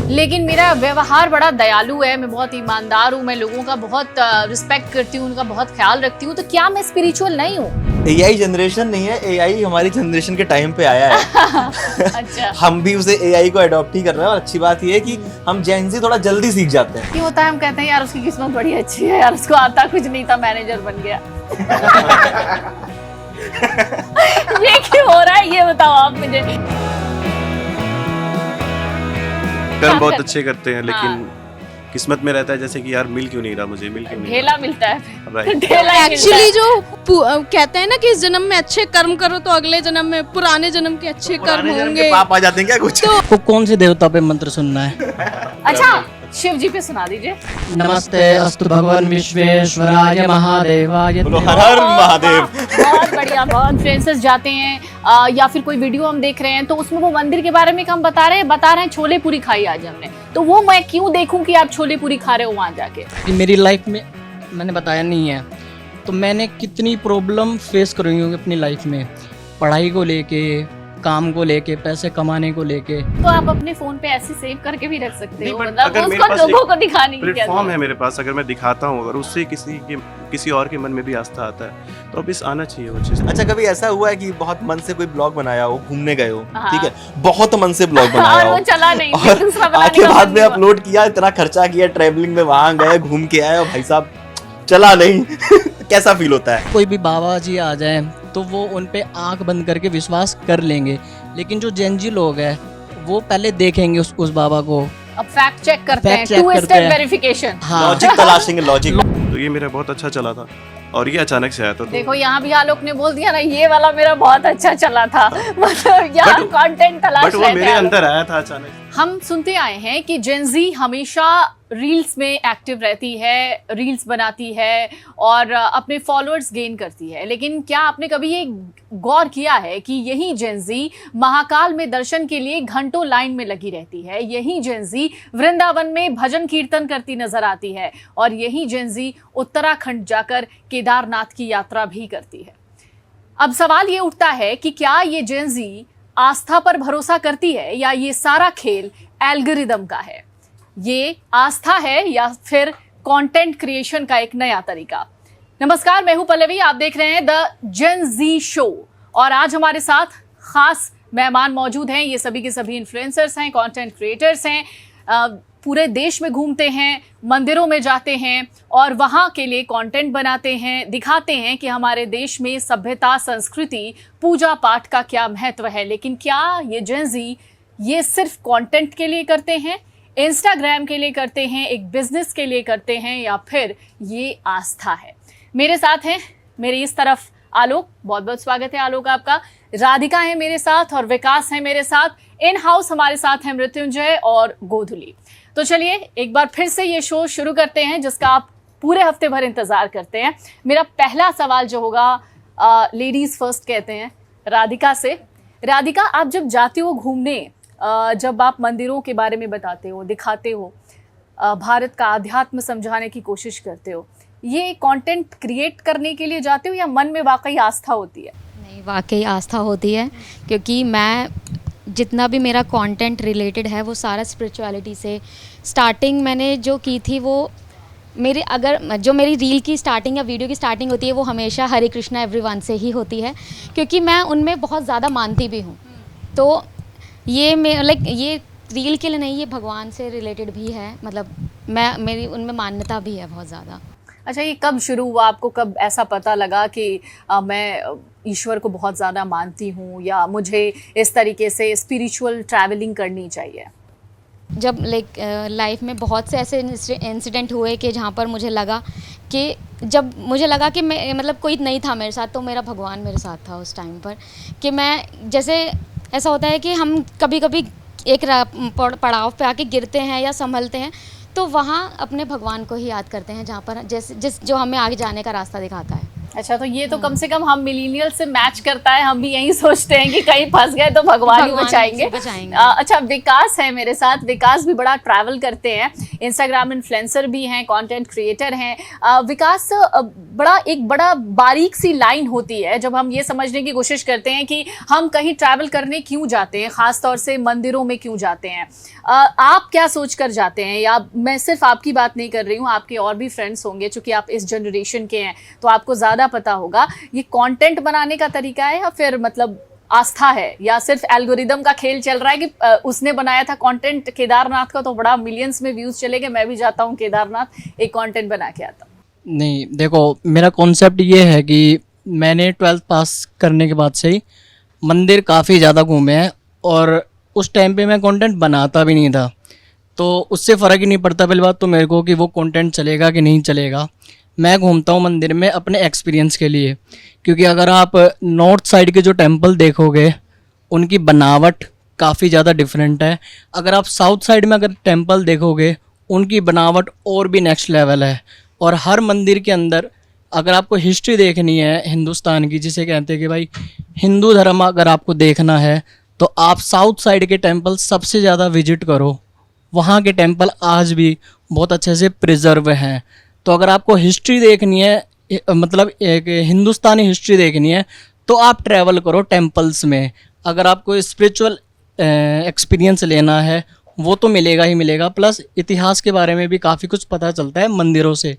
लेकिन मेरा व्यवहार बड़ा दयालु है, मैं बहुत ईमानदार हूँ, मैं लोगों का बहुत रिस्पेक्ट करती हूँ, उनका बहुत ख्याल रखती हूँ, तो क्या मैं स्पिरिचुअल नहीं हूँ? एआई जनरेशन नहीं है, एआई हमारी जनरेशन के टाइम पे आया है। अच्छा। हम भी उसे एआई को अडॉप्ट ही कर रहे हैं और अच्छी बात ये है कि हम जेन ज़ी थोड़ा जल्दी सीख जाते हैं। ये होता है, हम कहते हैं यार उसकी किस्मत बड़ी अच्छी है यार, उसको आता कुछ नहीं था, मैनेजर बन गया। ये क्यों हो रहा है, ये बताओ आप मुझे। कर्म बहुत अच्छे करते हैं, लेकिन किस्मत में रहता है जैसे कि यार मिल क्यों नहीं रहा, मुझे मिल क्यों नहीं ढेला मिलता है, Right. ढेला ही मिलता एक्चुअली है। जो कहते हैं ना कि इस जन्म में अच्छे कर्म करो तो अगले जन्म में पुराने जन्म के अच्छे कर्म पुराने जन्म होंगे। के पाप आ जाते हैं क्या कुछ? आपको कौन से देवता पे मंत्र सुनना है? अच्छा, शिव जी पे सुना दीजिए। नमस्ते अस्तु भगवान विश्वेश्वराय महादेवाय। बोलो हर हर महादेव। बहुत बढ़िया। बहुत इन्फ्लुएंसर्स जाते हैं या फिर कोई वीडियो हम देख रहे हैं तो उसमें वो मंदिर के बारे में हम बता रहे हैं छोले पूरी खाई आज हमने, तो वो मैं क्यों देखूं कि आप छोले पूरी खा रहे हो वहां जाके? मेरी लाइफ में मैंने बताया नहीं है, तो मैंने कितनी प्रॉब्लम फेस करी होंगी अपनी लाइफ में, पढ़ाई को लेके, काम को लेके, पैसे कमाने को लेके। तो आप अपने फोन पे ऐसे सेव करके भी रख सकते नहीं, हो, but मतलब अगर मेरे उसको पास लोगों एक को दिखाने की क्या प्लेटफॉर्म है जरूरत? मेरे पास, अगर मैं दिखाता हूँ और उससे किसी और के मन में भी आस्था आता है तो अब इस आना चाहिए वो चीज़। अच्छा, कभी ऐसा हुआ है कि बहुत मन से कोई ब्लॉग बनाया हो, घूमने गए हो, हाँ। ठीक है, बहुत मन से ब्लॉग और बनाया वो हो चला नहीं, और दूसरा बनाने आके का बाद मन में नहीं हुआ। अपलोड किया, इतना खर्चा किया, ट्रैवलिंग में वहां गए, घूम के आए और भाई साहब चला नहीं। कैसा फील होता है? कोई भी बाबा जी आ जाए तो वो उन पे आंख बंद करके विश्वास कर लेंगे, लेकिन जो जेनजी लोग हैं वो पहले देखेंगे उस बाबा को। अब फैक्ट चेक करते हैं, Fact check टू करते स्टेप हैं। वेरिफिकेशन। हाँ, लॉजिक तलाशेंगे, लॉजिक। तो ये मेरा बहुत अच्छा चला था और ये अचानक से आया था, तो देखो यहाँ भी आलोक ने बोल दिया ना, ये वाला मेरा बहुत अच्छा चला था। मतलब यहाँ But- कंटेंट तलाश बट वो रहे थे मेरे आलोक। अंदर आया था अचानक। हम सुनते आए हैं कि जेनजी हमेशा रील्स में एक्टिव रहती है, रील्स बनाती है और अपने फॉलोअर्स गेन करती है, लेकिन क्या आपने कभी ये गौर किया है कि यही जेनजी महाकाल में दर्शन के लिए घंटों लाइन में लगी रहती है, यही जेनजी वृंदावन में भजन कीर्तन करती नजर आती है और यही जेनजी उत्तराखंड जाकर केदारनाथ की यात्रा भी करती है? अब सवाल ये उठता है कि क्या ये जेनजी आस्था पर भरोसा करती है या ये सारा खेल एल्गोरिदम का है? ये आस्था है या फिर कंटेंट क्रिएशन का एक नया तरीका? नमस्कार, मैं हूं पल्लवी, आप देख रहे हैं द जेन जी शो और आज हमारे साथ खास मेहमान मौजूद हैं। ये सभी के सभी इन्फ्लुएंसर्स हैं, कंटेंट क्रिएटर्स हैं, पूरे देश में घूमते हैं, मंदिरों में जाते हैं और वहाँ के लिए कंटेंट बनाते हैं, दिखाते हैं कि हमारे देश में सभ्यता, संस्कृति, पूजा पाठ का क्या महत्व है। लेकिन क्या ये जेनजी ये सिर्फ कंटेंट के लिए करते हैं, इंस्टाग्राम के लिए करते हैं, एक बिजनेस के लिए करते हैं, या फिर ये आस्था है? मेरे साथ हैं, मेरी इस तरफ आलोक, बहुत बहुत स्वागत है आलोक आपका। राधिका है मेरे साथ और विकास है मेरे साथ। इन हाउस हमारे साथ हैं मृत्युंजय और गोधुली। तो चलिए एक बार फिर से ये शो शुरू करते हैं जिसका आप पूरे हफ्ते भर इंतजार करते हैं। मेरा पहला सवाल जो होगा, लेडीज फर्स्ट कहते हैं, राधिका से। राधिका, आप जब जाते हो घूमने, जब आप मंदिरों के बारे में बताते हो, दिखाते हो, भारत का आध्यात्म समझाने की कोशिश करते हो, ये कंटेंट क्रिएट करने के लिए जाते हो या मन में वाकई आस्था होती है? नहीं, वाकई आस्था होती है, क्योंकि मैं जितना भी मेरा कंटेंट रिलेटेड है वो सारा स्पिरिचुअलिटी से। स्टार्टिंग मैंने जो की थी वो मेरी रील की स्टार्टिंग या वीडियो की स्टार्टिंग होती है वो हमेशा हरे कृष्णा एवरीवन से ही होती है, क्योंकि मैं उनमें बहुत ज़्यादा मानती भी हूँ। तो ये ये रील के लिए नहीं, ये भगवान से रिलेटेड भी है, मतलब मेरी उनमें मान्यता भी है बहुत ज़्यादा। अच्छा, ये कब शुरू हुआ? आपको कब ऐसा पता लगा कि मैं ईश्वर को बहुत ज़्यादा मानती हूँ या मुझे इस तरीके से स्पिरिचुअल ट्रैवलिंग करनी चाहिए? जब लाइफ में बहुत से ऐसे इंसिडेंट हुए कि जहाँ पर मुझे लगा कि मैं मतलब कोई नहीं था मेरे साथ, तो मेरा भगवान मेरे साथ था उस टाइम पर। कि मैं जैसे ऐसा होता है कि हम कभी कभी एक पड़ाव पे आके गिरते हैं या संभलते हैं, तो वहाँ अपने भगवान को ही याद करते हैं, जहाँ पर जो हमें आगे जाने का रास्ता दिखाता है। अच्छा, तो ये तो कम से कम हम मिलीनियल से मैच करता है। हम भी यही सोचते हैं कि कहीं फंस गए तो भगवान ही बचाएंगे। अच्छा, विकास है मेरे साथ। विकास भी बड़ा ट्रैवल करते हैं, इंस्टाग्राम इन्फ्लुएंसर भी हैं, कंटेंट क्रिएटर हैं। विकास, एक बड़ा बारीक सी लाइन होती है जब हम ये समझने की कोशिश करते हैं कि हम कहीं ट्रैवल करने क्यों जाते हैं, खास तौर से मंदिरों में क्यों जाते हैं। आप क्या सोच कर जाते हैं? या मैं सिर्फ आपकी बात नहीं कर रही हूँ, आपके और भी फ्रेंड्स होंगे, चूंकि आप इस जनरेशन के हैं तो आपको ज़्यादा पता होगा। ये कंटेंट बनाने का तरीका है या फिर मतलब आस्था है, या सिर्फ एल्गोरिदम का खेल चल रहा है कि उसने बनाया था कंटेंट केदारनाथ का तो बड़ा मिलियंस में व्यूज चले गए, मैं भी जाता हूँ केदारनाथ, एक कंटेंट बना के आता हूँ। नहीं, देखो मेरा कॉन्सेप्ट ये है कि मैंने 12th पास करने के बाद से ही मंदिर काफ़ी ज़्यादा घूमे हैं, और उस टाइम पे मैं कंटेंट बनाता भी नहीं था, तो उससे फ़र्क ही नहीं पड़ता पहली बात तो मेरे को कि वो कंटेंट चलेगा कि नहीं चलेगा। मैं घूमता हूँ मंदिर में अपने एक्सपीरियंस के लिए, क्योंकि अगर आप नॉर्थ साइड के जो टेम्पल देखोगे उनकी बनावट काफ़ी ज़्यादा डिफरेंट है। अगर आप साउथ साइड में अगर टेम्पल देखोगे उनकी बनावट और भी नेक्स्ट लेवल है। और हर मंदिर के अंदर अगर आपको हिस्ट्री देखनी है हिंदुस्तान की, जिसे कहते हैं कि भाई हिंदू धर्म अगर आपको देखना है तो आप साउथ साइड के टेम्पल सबसे ज़्यादा विजिट करो। वहाँ के टेम्पल आज भी बहुत अच्छे से प्रिजर्व हैं। तो अगर आपको हिस्ट्री देखनी है, मतलब एक हिंदुस्तानी हिस्ट्री देखनी है, तो आप ट्रैवल करो टेम्पल्स में। अगर आपको स्पिरिचुअल एक्सपीरियंस लेना है वो तो मिलेगा ही मिलेगा, प्लस इतिहास के बारे में भी काफ़ी कुछ पता चलता है मंदिरों से,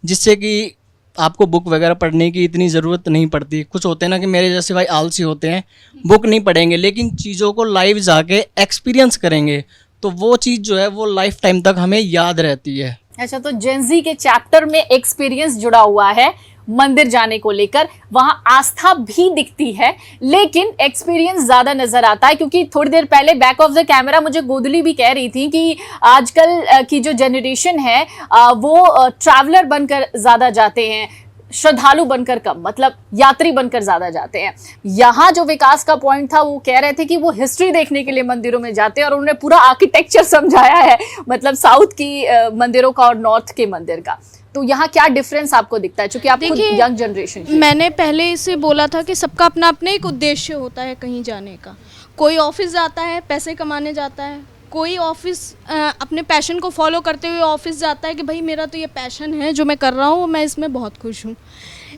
जिससे कि आपको बुक वगैरह पढ़ने की इतनी ज़रूरत नहीं पड़ती। कुछ होते हैं ना कि मेरे जैसे भाई आलसी होते हैं, बुक नहीं पढ़ेंगे लेकिन चीज़ों को लाइव जाके एक्सपीरियंस करेंगे तो वो चीज़ जो है वो लाइफ टाइम तक हमें याद रहती है। अच्छा, तो जेनजी के चैप्टर में एक्सपीरियंस जुड़ा हुआ है मंदिर जाने को लेकर, वहां आस्था भी दिखती है लेकिन एक्सपीरियंस ज्यादा नजर आता है। क्योंकि थोड़ी देर पहले बैक ऑफ द कैमरा मुझे गोदली भी कह रही थी कि आजकल की जो जनरेशन है वो ट्रैवलर बनकर ज्यादा जाते हैं, श्रद्धालु बनकर कम, मतलब यात्री बनकर ज्यादा जाते हैं। यहाँ जो विकास का पॉइंट था वो कह रहे थे कि वो हिस्ट्री देखने के लिए मंदिरों में जाते हैं और उन्होंने पूरा आर्किटेक्चर समझाया है, मतलब साउथ की मंदिरों का और नॉर्थ के मंदिर का। तो यहाँ क्या डिफरेंस आपको दिखता है, क्योंकि आप खुद यंग जनरेशन की? मैंने पहले इसे बोला था कि सबका अपना अपना एक उद्देश्य होता है कहीं जाने का। कोई ऑफिस जाता है पैसे कमाने जाता है, कोई ऑफिस अपने पैशन को फॉलो करते हुए ऑफिस जाता है कि भाई मेरा तो ये पैशन है जो मैं कर रहा हूँ, मैं इसमें बहुत खुश हूँ।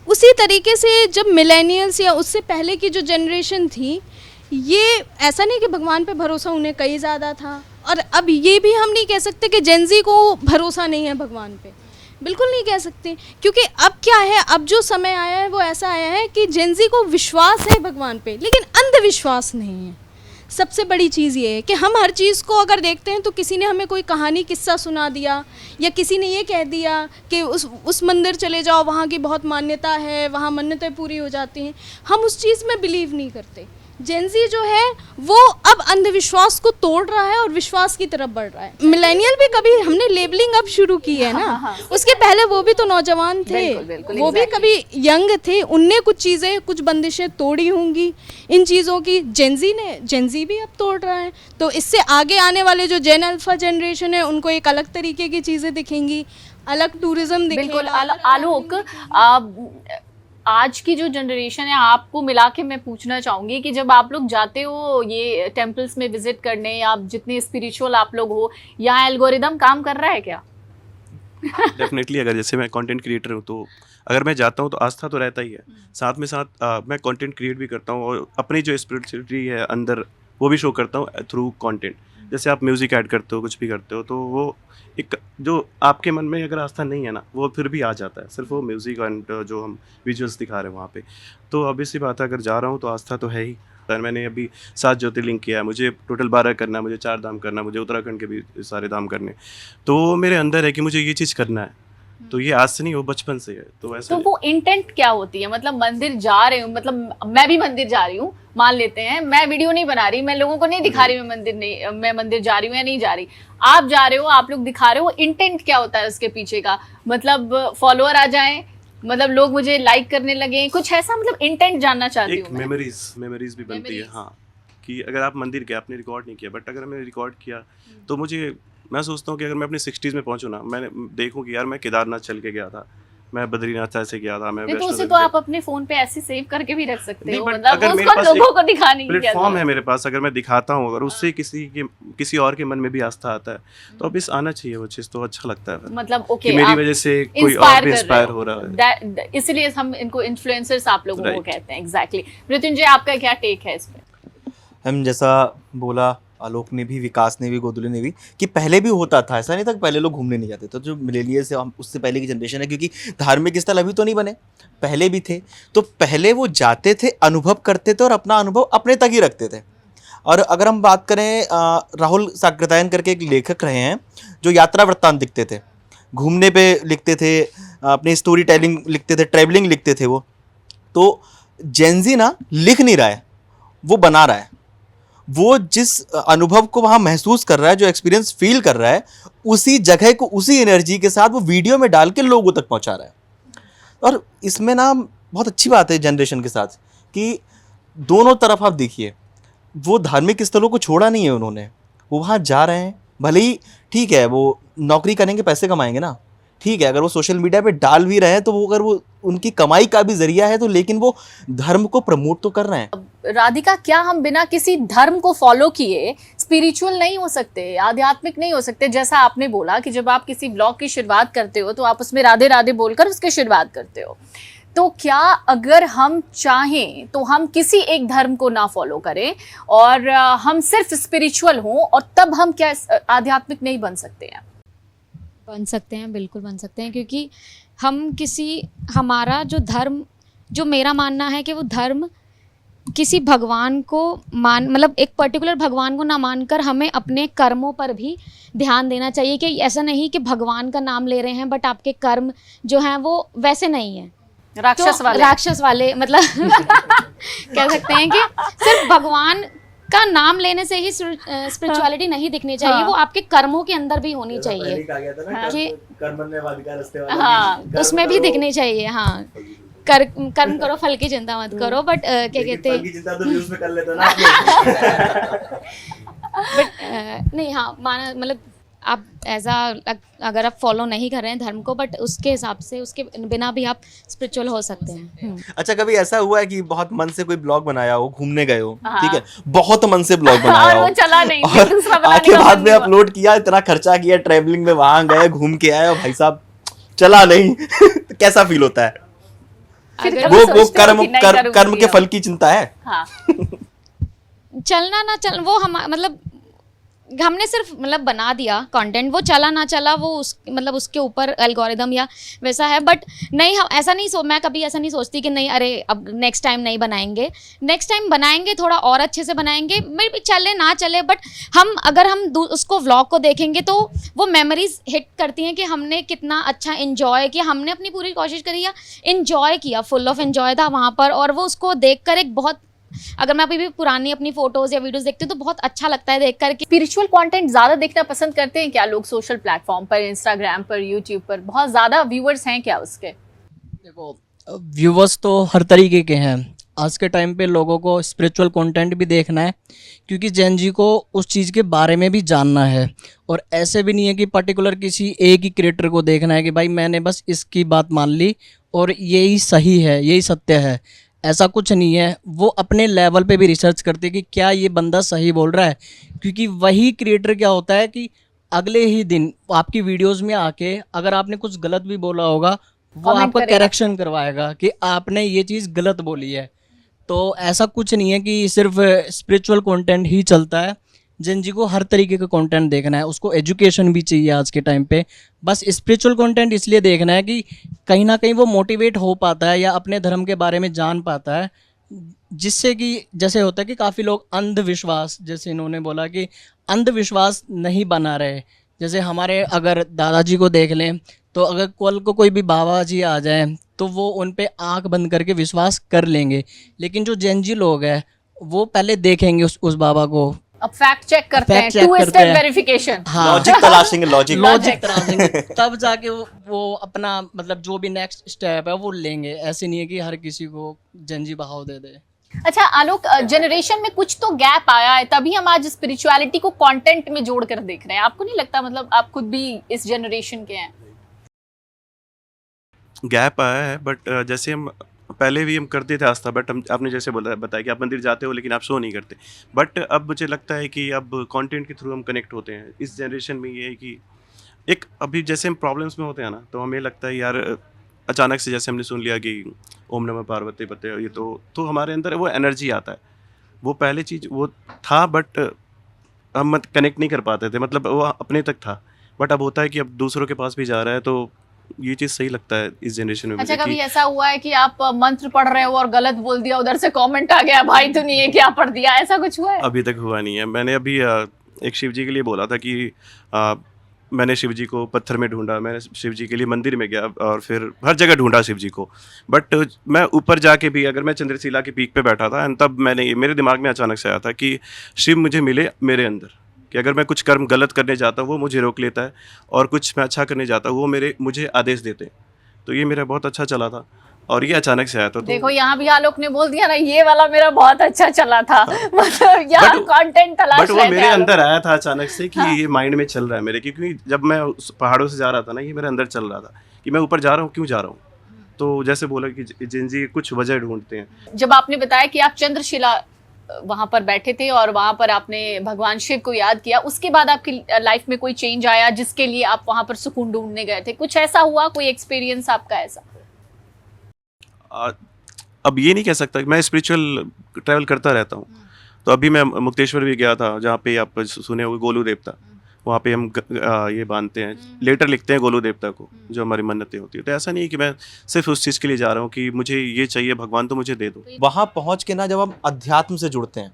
उसी तरीके से जब मिलेनियल्स या उससे पहले की जो जनरेशन थी, ये ऐसा नहीं कि भगवान पे भरोसा उन्हें कहीं ज़्यादा था, और अब ये भी हम नहीं कह सकते कि जेनजी को भरोसा नहीं है भगवान पे, बिल्कुल नहीं कह सकते। क्योंकि अब क्या है, अब जो समय आया है वो ऐसा आया है कि जेनजी को विश्वास है भगवान पे लेकिन अंधविश्वास नहीं है। सबसे बड़ी चीज़ ये है कि हम हर चीज़ को अगर देखते हैं तो किसी ने हमें कोई कहानी किस्सा सुना दिया या किसी ने ये कह दिया कि उस मंदिर चले जाओ, वहाँ की बहुत मान्यता है, वहाँ मन्नतें पूरी हो जाती हैं, हम उस चीज़ में बिलीव नहीं करते। जेनजी जो है वो अब अंधविश्वास को तोड़ रहा है और विश्वास की तरफ बढ़ रहा है। मिलेनियल भी कभी हमने लेबलिंग अब शुरू की है ना, उसके पहले वो भी तो नौजवान थे, बिल्कुल, वो भी कभी यंग थे, उनने कुछ चीज़ें कुछ बंदिशें तोड़ी होंगी इन चीज़ों की। जेनजी भी अब तोड़ रहा है, तो इससे आगे आने वाले जो जेन अल्फा जनरेशन है उनको एक अलग तरीके की चीज़ें दिखेंगी, अलग टूरिज्म दिखेगा। बिल्कुल। आलोक, आज की जो जनरेशन है आपको मिला के मैं पूछना चाहूँगी कि जब आप लोग जाते हो ये टेम्पल्स में विजिट करने, या आप जितने स्पिरिचुअल आप लोग हो, यहाँ एल्गोरिदम काम कर रहा है क्या? डेफिनेटली। अगर जैसे मैं कंटेंट क्रिएटर हूँ तो अगर मैं जाता हूँ तो आस्था तो रहता ही है, साथ में साथ मैं कंटेंट क्रिएट भी करता हूँ और अपनी जो स्पिरिचुअलिटी है अंदर वो भी शो करता हूँ थ्रू कंटेंट। जैसे आप म्यूज़िक ऐड करते हो, कुछ भी करते हो, तो वो एक जो आपके मन में अगर आस्था नहीं है ना, वो फिर भी आ जाता है, सिर्फ वो म्यूज़िक एंड जो हम विजुअल्स दिखा रहे हैं वहाँ पे। तो ऑब्वियसली बात है, अगर जा रहा हूँ तो आस्था तो है ही। मैंने अभी 7 ज्योतिर्लिंग किया है, मुझे टोटल 12 करना है, मुझे 4 धाम करना है, मुझे उत्तराखंड के भी सारे धाम करने, तो मेरे अंदर है कि मुझे ये चीज़ करना है। तो ये आज से नहीं, वो बचपन से है। तो वैसे तो वो इंटेंट क्या होती है? मतलब मंदिर जा रहे हूँ, मतलब मैं भी मंदिर जा रही हूँ, मान लेते हैं, मैं वीडियो नहीं बना रही, मैं लोगों को नहीं दिखा रही मैं मंदिर जा रही हूँ या नहीं जा रही, आप जा रहे हो, आप लोग दिखा रहे हो, इंटेंट क्या होता है उसके पीछे का? मतलब फॉलोअर आ जाए, मतलब लोग मुझे लाइक करने लगे, कुछ ऐसा, मतलब इंटेंट जानना चाहती हूँ। मेमोरीज भी बनती है। हाँ, कि अगर आप मंदिर गए, आपने रिकॉर्ड नहीं किया, बट अगर मैंने रिकॉर्ड किया तो मैं सोचता हूँ कि अगर मैं अपने 60s में पहुँचूँ ना, मैंने देखूँ कि यार मैं केदारनाथ चल के गया था, मैं बद्रीनाथ ऐसे गया था, मैं नहीं तो वैष्णो उसे देवी तो गया। आप अपने फोन पे ऐसे सेव करके भी रख सकते नहीं, हो, but मतलब अगर वो मेरे उसको पास लोगों एक को दिखाने की क्या प्लेटफॉर्म जरूरत है मेरे पास, अगर मैं दिखाता हूँ, अगर उससे किसी और के मन में भी आस्था आता है तो अब इस आना चाहिए वो चीज़, तो अच्छा लगता है फिर। मतलब ओके कि मेरी वजह से कोई और भी इंस्पायर हो रहा है। इसलिए हम इनको इन्फ्लुएंसर्स आप लोगों को Right. कहते हैं। एग्जैक्टली। मृत्युंजय, आपका क्या टेक है इस पे? हम जैसा बोला आलोक ने भी, विकास ने भी, गोदुले ने भी, कि पहले भी होता था, ऐसा नहीं था कि पहले लोग घूमने नहीं जाते। तो जो मिलेनियल्स से हम उससे पहले की जनरेशन है, क्योंकि धार्मिक स्थल अभी तो नहीं बने, पहले भी थे, तो पहले वो जाते थे, अनुभव करते थे और अपना अनुभव अपने तक ही रखते थे। और अगर हम बात करें, राहुल साकृत्यायन करके एक लेखक रहे हैं जो यात्रा वृत्तांत लिखते थे, घूमने पे लिखते थे, अपनी स्टोरी टेलिंग लिखते थे, ट्रैवलिंग लिखते थे वो। तो जेनजी ना लिख नहीं रहा है, वो बना रहा है। वो जिस अनुभव को वहाँ महसूस कर रहा है, जो एक्सपीरियंस फील कर रहा है, उसी जगह को उसी एनर्जी के साथ वो वीडियो में डाल के लोगों तक पहुँचा रहा है। और इसमें ना बहुत अच्छी बात है जनरेशन के साथ कि दोनों तरफ आप देखिए, वो धार्मिक स्थलों को छोड़ा नहीं है उन्होंने, वो वहाँ जा रहे हैं। भले ही ठीक है वो नौकरी करेंगे, पैसे कमाएंगे ना, ठीक है, अगर वो सोशल मीडिया पे डाल भी रहे हैं तो वो, अगर वो उनकी कमाई का भी जरिया है तो, लेकिन वो धर्म को प्रमोट तो कर रहे हैं। राधिका, क्या हम बिना किसी धर्म को फॉलो किए स्पिरिचुअल नहीं हो सकते, आध्यात्मिक नहीं हो सकते? जैसा आपने बोला कि जब आप किसी ब्लॉग की शुरुआत करते हो तो आप उसमें राधे राधे बोलकर उसकी शुरुआत करते हो, तो क्या अगर हम चाहें तो हम किसी एक धर्म को ना फॉलो करें और हम सिर्फ स्पिरिचुअल हों, और तब हम क्या आध्यात्मिक नहीं बन सकते हैं? बन सकते हैं, बिल्कुल बन सकते हैं, क्योंकि हम हमारा जो धर्म, जो मेरा मानना है कि वो धर्म किसी भगवान को मतलब एक पर्टिकुलर भगवान को ना मानकर हमें अपने कर्मों पर भी ध्यान देना चाहिए। कि ऐसा नहीं कि भगवान का नाम ले रहे हैं बट आपके कर्म जो हैं वो वैसे नहीं है, राक्षस वाले मतलब कह सकते हैं कि सिर्फ भगवान का नाम लेने से ही स्पिरिचुअलिटी नहीं दिखनी चाहिए, हाँ। वो आपके कर्मों के अंदर भी होनी चाहिए कि उसमें भी दिखनी चाहिए। हाँ, कर्म करो, फल की चिंता मत करो, बट क्या कहते हैं बट नहीं, हाँ माना, मतलब आप अगर आप फॉलो नहीं कर रहे हैं धर्म को, बट उसके हिसाब से, उसके बिना भी आप स्पिरिचुअल हो सकते हैं। अच्छा, कभी ऐसा हुआ है कि बहुत मन से कोई ब्लॉग बनाया हो, घूमने गए हो, हाँ। ठीक है, बहुत मन से ब्लॉग बनाया और हो, वो चला नहीं, और दूसरा बनाने आके का बाद मन में नहीं अपलोड किया, इतना खर्चा किया, ट्रैवलिंग में वहां गए, घूम के आए, और भाई साहब चला नहीं तो कैसा फील होता है? फिर अगर कभी वो सोचते हो कि नहीं कर्म करूंगी के अब? फल की चिंता है। हाँ। चलना ना चल, वो हम मतलब हमने सिर्फ मतलब बना दिया कंटेंट, वो चला ना चला वो मतलब उसके ऊपर एल्गोरिदम या वैसा है। बट नहीं, हम ऐसा नहीं मैं कभी ऐसा नहीं सोचती कि नहीं अरे अब नेक्स्ट टाइम नहीं बनाएंगे, नेक्स्ट टाइम बनाएंगे, थोड़ा और अच्छे से बनाएंगे, मे भी चले ना चले, बट अगर हम उसको व्लॉग को देखेंगे तो वो मेमोरीज हिट करती हैं कि हमने कितना अच्छा इन्जॉय किया, हमने अपनी पूरी कोशिश करी या इन्जॉय किया, फुल ऑफ इन्जॉय था वहाँ पर। और वो उसको देख कर एक बहुत, अगर मैं अभी भी पुरानी अपनी फोटोज या वीडियोस देखती हूँ तो बहुत अच्छा लगता है देखकर कि स्पिरिचुअल कंटेंट ज्यादा देखना पसंद करते हैं क्या लोग? सोशल प्लेटफॉर्म पर, इंस्टाग्राम पर, यूट्यूब पर बहुत ज्यादा व्यूअर्स हैं क्या उसके? देखो, व्यूवर्स तो हर तरीके के हैं। आज के टाइम पे लोगों को स्पिरिचुअल कंटेंट भी देखना है, क्योंकि जैन जी को उस चीज़ के बारे में भी जानना है। और ऐसे भी नहीं है कि पर्टिकुलर किसी एक ही क्रिएटर को देखना है कि भाई मैंने बस इसकी बात मान ली और यही सही है, यही सत्य है, ऐसा कुछ नहीं है। वो अपने लेवल पे भी रिसर्च करते हैं कि क्या ये बंदा सही बोल रहा है, क्योंकि वही क्रिएटर क्या होता है कि अगले ही दिन आपकी वीडियोस में आके अगर आपने कुछ गलत भी बोला होगा वो Comment आपका करेगा। करेक्शन करवाएगा कि आपने ये चीज़ गलत बोली है। तो ऐसा कुछ नहीं है कि सिर्फ स्पिरिचुअल कंटेंट ही चलता है। जैन जी को हर तरीके का कंटेंट देखना है, उसको एजुकेशन भी चाहिए आज के टाइम पे। बस स्पिरिचुअल कंटेंट इसलिए देखना है कि कहीं ना कहीं वो मोटिवेट हो पाता है या अपने धर्म के बारे में जान पाता है, जिससे कि जैसे होता है कि काफ़ी लोग अंधविश्वास, जैसे इन्होंने बोला कि अंधविश्वास नहीं बना रहे। जैसे हमारे अगर दादाजी को देख लें तो अगर कल को कोई भी बाबा जी आ जाए तो वो उन पे आंख बंद करके विश्वास कर लेंगे, लेकिन जो जैन जी लोग हैं वो पहले देखेंगे उस बाबा को, अब फैक्ट चेक करते हैं, Fact check टू करते स्टेप हैं। वेरिफिकेशन। हाँ, लॉजिक तलाशेंगे, लॉजिक तराजेंगे, तब जाके वो अपना मतलब जो भी नेक्स्ट स्टेप है वो लेंगे। ऐसे नहीं है कि हर किसी को जैन जी बहाव दे दे। अच्छा आलोक, जनरेशन में कुछ तो गैप आया है, तभी हम आज स्पिरिचुअलिटी को कंटेंट में जोड़कर देख रहे हैं। आपको नहीं लगता? मतलब आप खुद भी इस जनरेशन के हैं। गैप आया है, बट जैसे हम पहले भी हम करते थे आस्था, बट हम आपने जैसे बताया कि आप मंदिर जाते हो लेकिन आप शो नहीं करते, बट अब मुझे लगता है कि अब कंटेंट के थ्रू हम कनेक्ट होते हैं। इस जनरेशन में ये है कि एक अभी जैसे हम प्रॉब्लम्स में होते हैं ना, तो हमें लगता है यार अचानक से जैसे हमने सुन लिया कि ओम नमः पार्वती पते, ये तो हमारे अंदर वो एनर्जी आता है। वो पहले चीज़ वो था, बट हम कनेक्ट नहीं कर पाते थे, मतलब वो अपने तक था। बट अब होता है कि अब दूसरों के पास भी जा रहा है, तो ये चीज़ सही लगता है इस जनरेशन में अच्छा, मुझे कभी कि ऐसा हुआ है कि आप मंत्र पढ़ रहे हो और गलत बोल दिया, उधर से कमेंट आ गया भाई तूने ये क्या पढ़ दिया, ऐसा कुछ हुआ है? अभी तक हुआ नहीं है। मैंने अभी एक शिव जी के लिए बोला था कि मैंने शिव जी को पत्थर में ढूंढा, मैंने शिव जी के लिए मंदिर में गया और फिर हर जगह ढूंढा शिव जी को, बट मैं ऊपर जाके भी, अगर मैं चंद्रशिला की पीक पे बैठा था एंड तब मेरे दिमाग में अचानक से आया था कि शिव मुझे मिले मेरे अंदर, कि अगर मैं कुछ कर्म गलत करने जाता हूँ वो मुझे रोक लेता है, और कुछ मैं अच्छा करने जाता हूँ वो मुझे आदेश देते हैं। तो ये मेरा बहुत अच्छा चला था और ये अचानक से आया था। देखो यहाँ भी आलोक ने बोल दिया ना, ये वाला मेरा बहुत अच्छा चला था। मतलब यहाँ कंटेंट तलाश बट वो रहे थे मेरे आलोक। अंदर आया था अचानक से कि ये माइंड में चल रहा है मेरे, क्योंकि जब मैं उस पहाड़ों से जा रहा था ना, ये मेरे अंदर चल रहा था कि मैं ऊपर जा रहा हूँ, क्यों जा रहा हूँ। तो जैसे बोला कि जिंदगी कुछ वजह ढूंढते हैं। जब आपने बताया कि आप चंद्रशिला वहां पर बैठे थे और वहां पर आपने भगवान शिव को याद किया, उसके बाद आपकी लाइफ में कोई चेंज आया जिसके लिए आप वहां पर सुकून ढूंढने गए थे? कुछ ऐसा हुआ, कोई एक्सपीरियंस आपका ऐसा? अब ये नहीं कह सकता कि मैं स्पिरिचुअल ट्रैवल करता रहता हूँ। तो अभी मैं मुक्तेश्वर भी गया था, जहाँ पे आप सुने होंगे गोलू देवता, वहाँ पे हम ये बांधते हैं, लेटर लिखते हैं गोलू देवता को, जो हमारी मन्नतें होती है। तो ऐसा नहीं है कि मैं सिर्फ उस चीज़ के लिए जा रहा हूँ कि मुझे ये चाहिए भगवान तो मुझे दे दो। वहाँ पहुँच के ना जब हम अध्यात्म से जुड़ते हैं,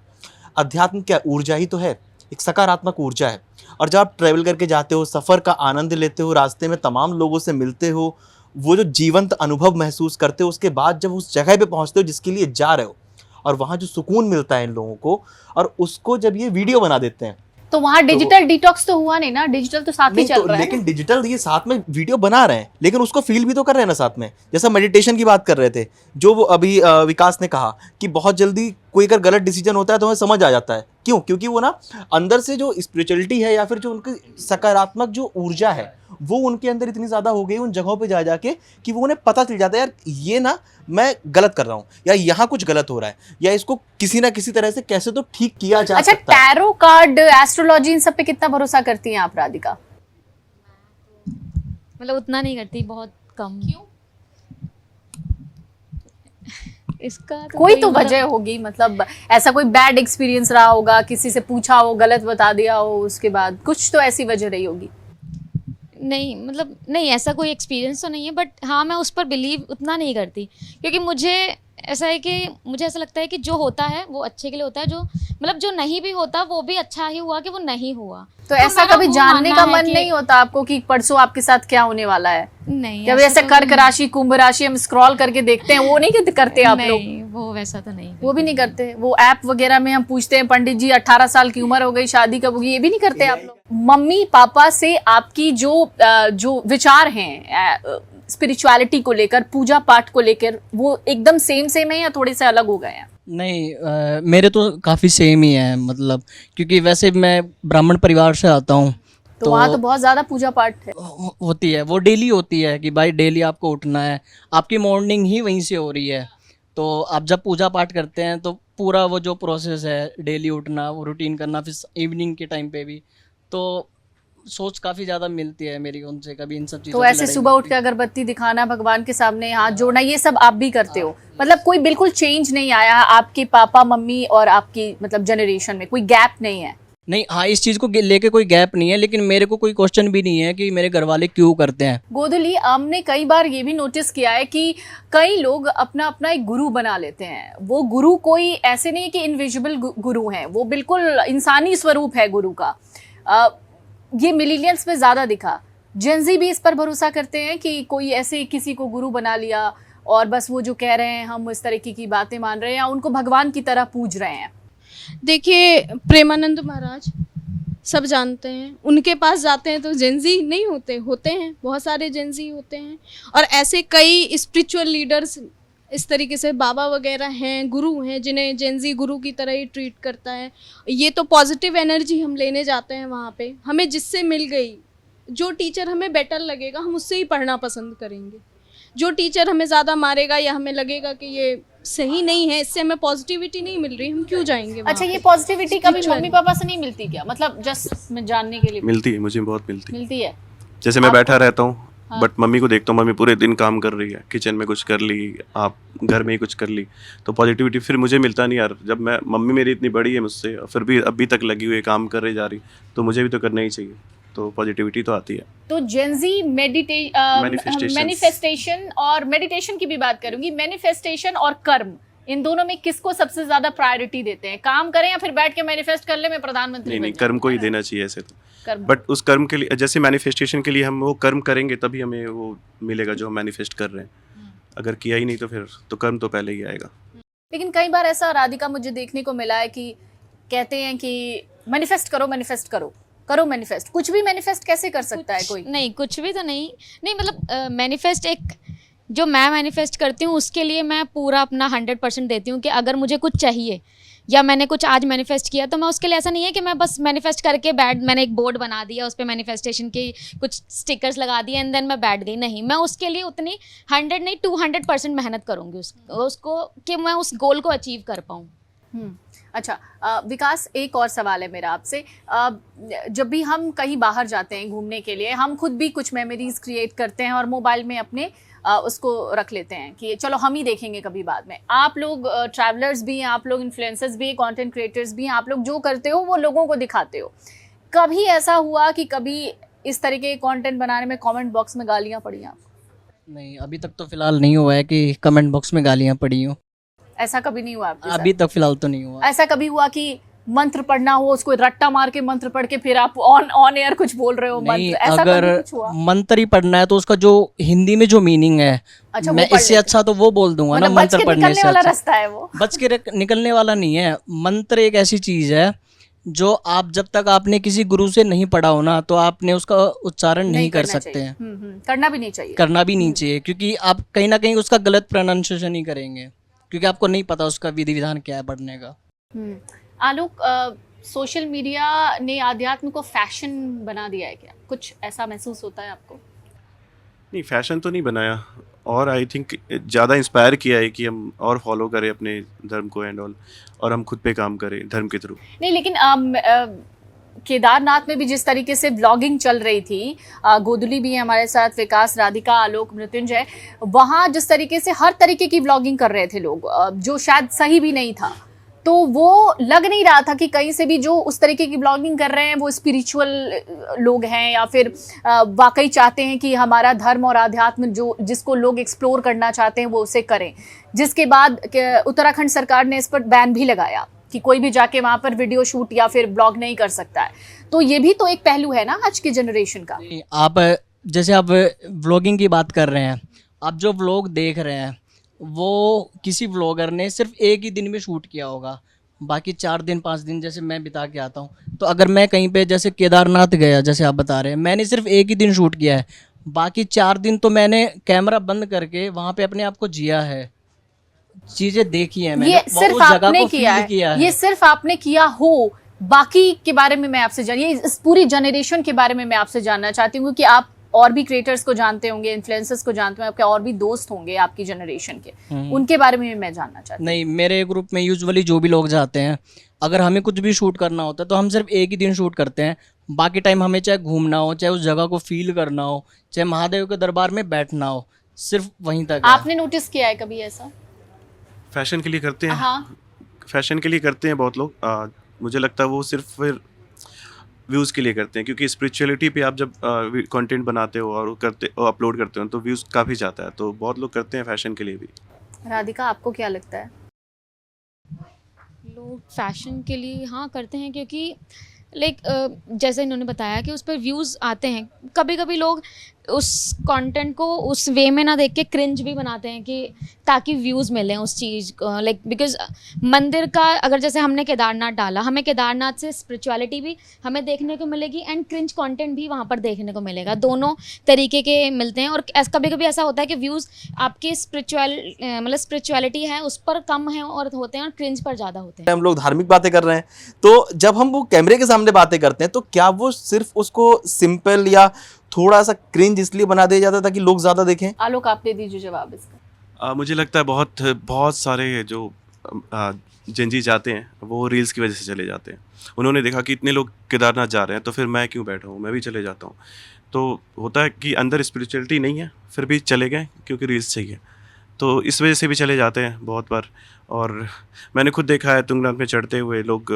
अध्यात्म क्या ऊर्जा ही तो है, एक सकारात्मक ऊर्जा है। और जब आप ट्रैवल करके जाते हो, सफ़र का आनंद लेते हो, रास्ते में तमाम लोगों से मिलते हो, वो जो जीवंत अनुभव महसूस करते हो, उसके बाद जब उस जगह पे पहुँचते हो जिसके लिए जा रहे हो, और वहाँ जो सुकून मिलता है इन लोगों को, और उसको जब ये वीडियो बना देते हैं, तो वहाँ डिजिटल डिटॉक्स तो हुआ नहीं ना, डिजिटल तो साथ ही नहीं चल तो, रहा है। लेकिन डिजिटल ये साथ में वीडियो बना रहे हैं, लेकिन उसको फील भी तो कर रहे हैं ना साथ में। जैसा मेडिटेशन की बात कर रहे थे, जो वो अभी विकास ने कहा कि बहुत जल्दी कोई अगर गलत डिसीजन होता है तो हमें समझ आ जाता है। क्यों? क्योंकि वो ना अंदर से जो स्पिरिचुअलिटी है या फिर जो उनकी सकारात्मक जो ऊर्जा है वो उनके अंदर इतनी ज़्यादा हो गई उन जगहों पे जा जाके कि वो उन्हें पता चल जाता है यार ये ना मैं गलत कर रहा हूँ, या यहाँ कुछ गलत हो रहा है, या इसको किसी ना किसी तरह से कैसे तो ठीक किया जा अच्छा, सकता है। टैरो कार्ड, एस्ट्रोलॉजी, इन सब पे कितना भरोसा करती हैं आप राधिका? मतलब उतना नहीं करती, बहुत कम। क्यों? इसका कोई तो मतलब- वजह होगी, मतलब ऐसा कोई बैड एक्सपीरियंस रहा होगा, किसी से पूछा हो, गलत बता दिया हो, उसके बाद कुछ तो ऐसी वजह रही होगी। नहीं, मतलब नहीं, ऐसा कोई एक्सपीरियंस तो नहीं है, बट हाँ मैं उस पर बिलीव उतना नहीं करती, क्योंकि मुझे ऐसा है कि मुझे ऐसा लगता है कि जो होता है वो अच्छे के लिए होता है, जो मतलब जो नहीं भी होता वो भी अच्छा ही हुआ कि वो नहीं हुआ। तो ऐसा मेरा कभी वो जानने मानना का है मन कि- नहीं होता आपको कि परसों आपके साथ क्या होने वाला है? नहीं, जब ऐसे तो कर्क राशि, कुंभ राशि हम स्क्रॉल करके देखते हैं, वो नहीं करते आप लोग? नहीं, वो वैसा तो नहीं। वो भी नहीं करते? वो ऐप वगैरह में हम पूछते हैं पंडित जी 18 साल की उम्र हो गई, शादी कब होगी, ये भी नहीं करते आप लोग? मम्मी पापा से आपकी जो विचार हैं स्पिरिचुअलिटी को लेकर, पूजा पाठ को लेकर, वो एकदम सेम है या थोड़े से अलग हो गए हैं? नहीं, मेरे तो काफ़ी सेम ही है, मतलब क्योंकि वैसे मैं ब्राह्मण परिवार से आता हूँ। तो वहाँ तो बहुत ज्यादा पूजा पाठ है। होती है, वो डेली होती है कि भाई डेली आपको उठना है, आपकी मॉर्निंग ही वहीं से हो रही है। तो आप जब पूजा पाठ करते हैं तो पूरा वो जो प्रोसेस है, डेली उठना, वो रूटीन करना, फिर इवनिंग के टाइम पे भी, तो सोच काफ़ी ज़्यादा मिलती है मेरी उनसे, कभी इन सब चीज़ों तो की ऐसे लड़ाई सुबह होती उठ के अगरबत्ती दिखाना, भगवान के सामने हाथ जोड़ना, ये सब आप भी करते हो? मतलब कोई बिल्कुल चेंज नहीं आया आपके पापा मम्मी और आपकी मतलब जनरेशन में? कोई गैप नहीं है? नहीं, हाँ, इस चीज़ को लेके कोई गैप नहीं है, लेकिन मेरे को कोई क्वेश्चन भी नहीं है कि मेरे घर वाले क्यों करते हैं। गोदुली, हमने कई बार ये भी नोटिस किया है कि कई लोग अपना अपना एक गुरु बना लेते हैं। वो गुरु कोई ऐसे नहीं है कि इनविजिबल गुरु हैं, वो बिल्कुल इंसानी स्वरूप है गुरु का। ये मिलेनियल्स में ज़्यादा दिखा। जेनजी भी इस पर भरोसा करते हैं कि कोई ऐसे किसी को गुरु बना लिया और बस वो जो कह रहे हैं हम इस तरीके की बातें मान रहे हैं या उनको भगवान की तरह पूज रहे हैं। देखिए, प्रेमानंद महाराज सब जानते हैं, उनके पास जाते हैं तो जेंजी नहीं होते हैं, बहुत सारे जेंजी होते हैं। और ऐसे कई स्पिरिचुअल लीडर्स इस तरीके से बाबा वगैरह हैं, गुरु हैं, जिन्हें जेंजी गुरु की तरह ही ट्रीट करता है। ये तो पॉजिटिव एनर्जी हम लेने जाते हैं वहाँ पे, हमें जिससे मिल गई, जो टीचर हमें बेटर लगेगा हम उससे ही पढ़ना पसंद करेंगे। जो टीचर हमें ज़्यादा मारेगा या हमें लगेगा कि ये सही नहीं है, इससे हमें पॉजिटिविटी नहीं मिल रही, हम क्यों जाएंगे वहाँ अच्छा, ये पे? पॉजिटिविटी कभी Spiritual। मम्मी पापा से नहीं मिलती क्या? मतलब जस्ट मैं जानने के लिए मिलती है, मुझे बहुत मिलती है। मिलती है। जैसे मैं आपको- बैठा रहता हूँ हाँ। बट मम्मी को देखता हूँ, मम्मी पूरे दिन काम कर रही है, किचन में कुछ कर ली, आप घर में ही कुछ कर ली, तो पॉजिटिविटी फिर मुझे मिलता नहीं यार। जब मैं मम्मी मेरी इतनी बड़ी है मुझसे, और फिर भी अभी तक लगी हुई है, काम कर रही जा रही, तो मुझे भी तो करना ही चाहिए, तो पॉजिटिविटी तो आती है। तो जेंजी Manifestations। मैनिफेस्टेशन और मेडिटेशन की भी बात करूंगी। मैनिफेस्टेशन और कर्म, इन दोनों में किसको सबसे ज्यादा प्रायोरिटी देते हैं? काम करें या फिर बैठ के मैनिफेस्ट कर ले मैं प्रधानमंत्री नहीं बन नहीं, जाऊं? कर्म को ही है ना? देना चाहिए ऐसे तो। कर्म। बट उस कर्म के लिए, जैसे मैनिफेस्टेशन के लिए हम वो कर्म करेंगे तभी हमें वो मिलेगा जो हम मैनिफेस्ट कर रहे हैं। अगर किया ही नहीं तो फिर तो कर्म तो पहले ही आएगा। लेकिन कई बार ऐसा राधिका मुझे देखने को मिला है कि कहते हैं कि मैनिफेस्ट करो, मैनिफेस्ट करो, करो मैनिफेस्ट। कुछ भी मैनिफेस्ट कैसे कर सकता है कोई? नहीं, कुछ भी तो नहीं। नहीं मतलब मैनिफेस्ट एक, जो मैं मैनिफेस्ट करती हूँ उसके लिए मैं पूरा अपना 100% देती हूँ कि अगर मुझे कुछ चाहिए या मैंने कुछ आज मैनिफेस्ट किया तो मैं उसके लिए, ऐसा नहीं है कि मैं बस मैनिफेस्ट करके मैंने एक बोर्ड बना दिया, उस पर मैनिफेस्टेशन के कुछ स्टिकर्स लगा दिए एंड देन मैं बैठ गई। नहीं, मैं उसके लिए उतनी 100 नहीं 200% मेहनत करूँगी उसको कि मैं उस गोल को अचीव कर पाऊँ। अच्छा, विकास, एक और सवाल है मेरा आपसे। जब भी हम कहीं बाहर जाते हैं घूमने के लिए, हम खुद भी कुछ मेमोरीज क्रिएट करते हैं और मोबाइल में अपने उसको रख लेते हैं कि चलो हम ही देखेंगे कभी बाद में। आप लोग ट्रैवलर्स भी हैं, आप लोग इन्फ्लुएंसर्स भी हैं, कंटेंट क्रिएटर्स भी हैं, आप लोग जो करते हो वो लोगों को दिखाते हो। कभी ऐसा हुआ कि कभी इस तरीके के कंटेंट बनाने में कमेंट बॉक्स में गालियाँ पड़ी आपको? नहीं, अभी तक तो फिलहाल नहीं हुआ है कि कमेंट बॉक्स में गालियाँ पड़ी हों। ऐसा कभी नहीं हुआ आपके साथ? अभी तक फिलहाल तो नहीं हुआ। ऐसा कभी हुआ कि मंत्र पढ़ना हो, उसको रट्टा मार के मंत्र पढ़ के फिर आप ऑन एयर कुछ बोल रहे हो नहीं, मंत्र, ऐसा अगर कभी कुछ हुआ? मंत्र ही पढ़ना है तो उसका जो हिंदी में जो मीनिंग है, अच्छा, वो मैं पढ़ इससे लेते। अच्छा तो वो बोल दूंगा ना, मतलब बच मंत्र के पढ़ने निकलने से वाला अच्छा। रास्ता है वो। बच के निकलने वाला नहीं है। मंत्र एक ऐसी चीज है जो आप जब तक आपने किसी गुरु से नहीं पढ़ा हो ना, तो आपने उसका उच्चारण नहीं कर करना सकते चाहिए। हैं, करना भी नहीं चाहिए। करना भी नहीं चाहिए, क्योंकि आप कहीं ना कहीं उसका गलत प्रोनाउंसिएशन ही करेंगे, क्योंकि आपको नहीं पता उसका विधि विधान क्या है पढ़ने का। आलोक, सोशल मीडिया ने आध्यात्म को फैशन बना दिया है क्या? कुछ ऐसा महसूस होता है आपको? नहीं, फैशन तो नहीं बनाया, और आई थिंक ज़्यादा इंस्पायर किया है कि हम और फॉलो करें अपने धर्म को एंड ऑल, और हम खुद पे काम करें धर्म के थ्रू। नहीं, लेकिन केदारनाथ में भी जिस तरीके से व्लॉगिंग चल रही थी, गोदुली भी है हमारे साथ, विकास, राधिका, आलोक, मृत्युंजय, वहाँ जिस तरीके से हर तरीके की व्लॉगिंग कर रहे थे लोग, जो शायद सही भी नहीं था, तो वो लग नहीं रहा था कि कहीं से भी जो उस तरीके की ब्लॉगिंग कर रहे हैं वो स्पिरिचुअल लोग हैं या फिर वाकई चाहते हैं कि हमारा धर्म और आध्यात्म जो जिसको लोग एक्सप्लोर करना चाहते हैं वो उसे करें। जिसके बाद उत्तराखंड सरकार ने इस पर बैन भी लगाया कि कोई भी जाके वहाँ पर वीडियो शूट या फिर ब्लॉग नहीं कर सकता है। तो ये भी तो एक पहलू है ना आज की जनरेशन का। आप जैसे आप व्लॉगिंग की बात कर रहे हैं, आप जो व्लॉग देख रहे हैं वो किसी व्लॉगर ने सिर्फ एक ही दिन में शूट किया होगा, बाकी 4 दिन 5 दिन जैसे मैं बिता के आता हूँ। तो अगर मैं कहीं पे जैसे केदारनाथ गया, जैसे आप बता रहे हैं, मैंने सिर्फ एक ही दिन शूट किया है, बाकी 4 दिन तो मैंने कैमरा बंद करके वहाँ पे अपने आप को जिया है, चीज़ें देखी है मैंने, ये वो सिर्फ उस जगह आपने को किया फील है, किया है। ये सिर्फ आपने किया हो, बाकी के बारे में मैं आपसे जानिए, इस पूरी जनरेशन के बारे में मैं आपसे जानना चाहती हूँ कि आप और भी क्रिएटर्स को जानते होंगे, इन्फ्लुएंसर्स को जानते होंगे, आपके और भी दोस्त होंगे आपकी जनरेशन के, उनके बारे में भी मैं जानना चाहती हूँ। नहीं, मेरे ग्रुप में यूजुअली जो भी लोग जाते हैं, अगर हमें कुछ भी शूट करना होता है तो हम सिर्फ एक ही दिन शूट करते हैं, बाकी टाइम हमें चाहे घूमना हो, चाहे उस जगह को फील करना हो, चाहे महादेव के दरबार में बैठना हो, सिर्फ वहीं तक है। आपने नोटिस किया है कभी ऐसा? फैशन के लिए करते हैं, हाँ, फैशन के लिए करते हैं बहुत लोग। मुझे लगता है वो सिर्फ फिर व्यूज़ के लिए करते हैं, क्योंकि स्पिरिचुअलिटी पे आप जब कंटेंट बनाते हो और अपलोड करते हो तो व्यूज़ काफ़ी जाता है, तो बहुत लोग करते हैं फैशन के लिए भी। राधिका, आपको क्या लगता है? लोग फैशन के लिए हाँ करते हैं, क्योंकि जैसे इन्होंने बताया कि उस पर व्यूज़ आते हैं। कभी कभी लोग उस कंटेंट को उस वे में ना देख के क्रिंज भी बनाते हैं कि ताकि व्यूज़ मिलें उस चीज़ को, बिकॉज मंदिर का अगर जैसे हमने केदारनाथ डाला, हमें केदारनाथ से स्पिरिचुअलिटी भी हमें देखने को मिलेगी एंड क्रिंज कंटेंट भी वहाँ पर देखने को मिलेगा, दोनों तरीके के मिलते हैं। और कभी कभी ऐसा होता है कि व्यूज़ आपके स्पिरिचुअलिटी है उस पर कम है और होते हैं, और क्रिंज पर ज़्यादा होते हैं। हम लोग धार्मिक बातें कर रहे हैं, तो जब हम वो कैमरे के सामने सामने बातें करते हैं तो क्या वो सिर्फ उसको सिंपल या थोड़ा सा क्रिंज इसलिए बना दिया जाता है ताकि लोग ज्यादा देखें? आलोक, आप दे दीजिए जवाब इसका। मुझे लगता है बहुत बहुत सारे जो जेंजी जाते हैं वो रील्स की वजह से चले जाते हैं। उन्होंने देखा कि इतने लोग केदारनाथ जा रहे हैं तो फिर मैं क्यों बैठा हूँ, मैं भी चले जाता हूँ। तो होता है कि अंदर स्पिरिचुअलिटी नहीं है फिर भी चले गए क्योंकि रील्स चाहिए, तो इस वजह से भी चले जाते हैं बहुत बार। और मैंने खुद देखा है तुंगनाथ में चढ़ते हुए लोग,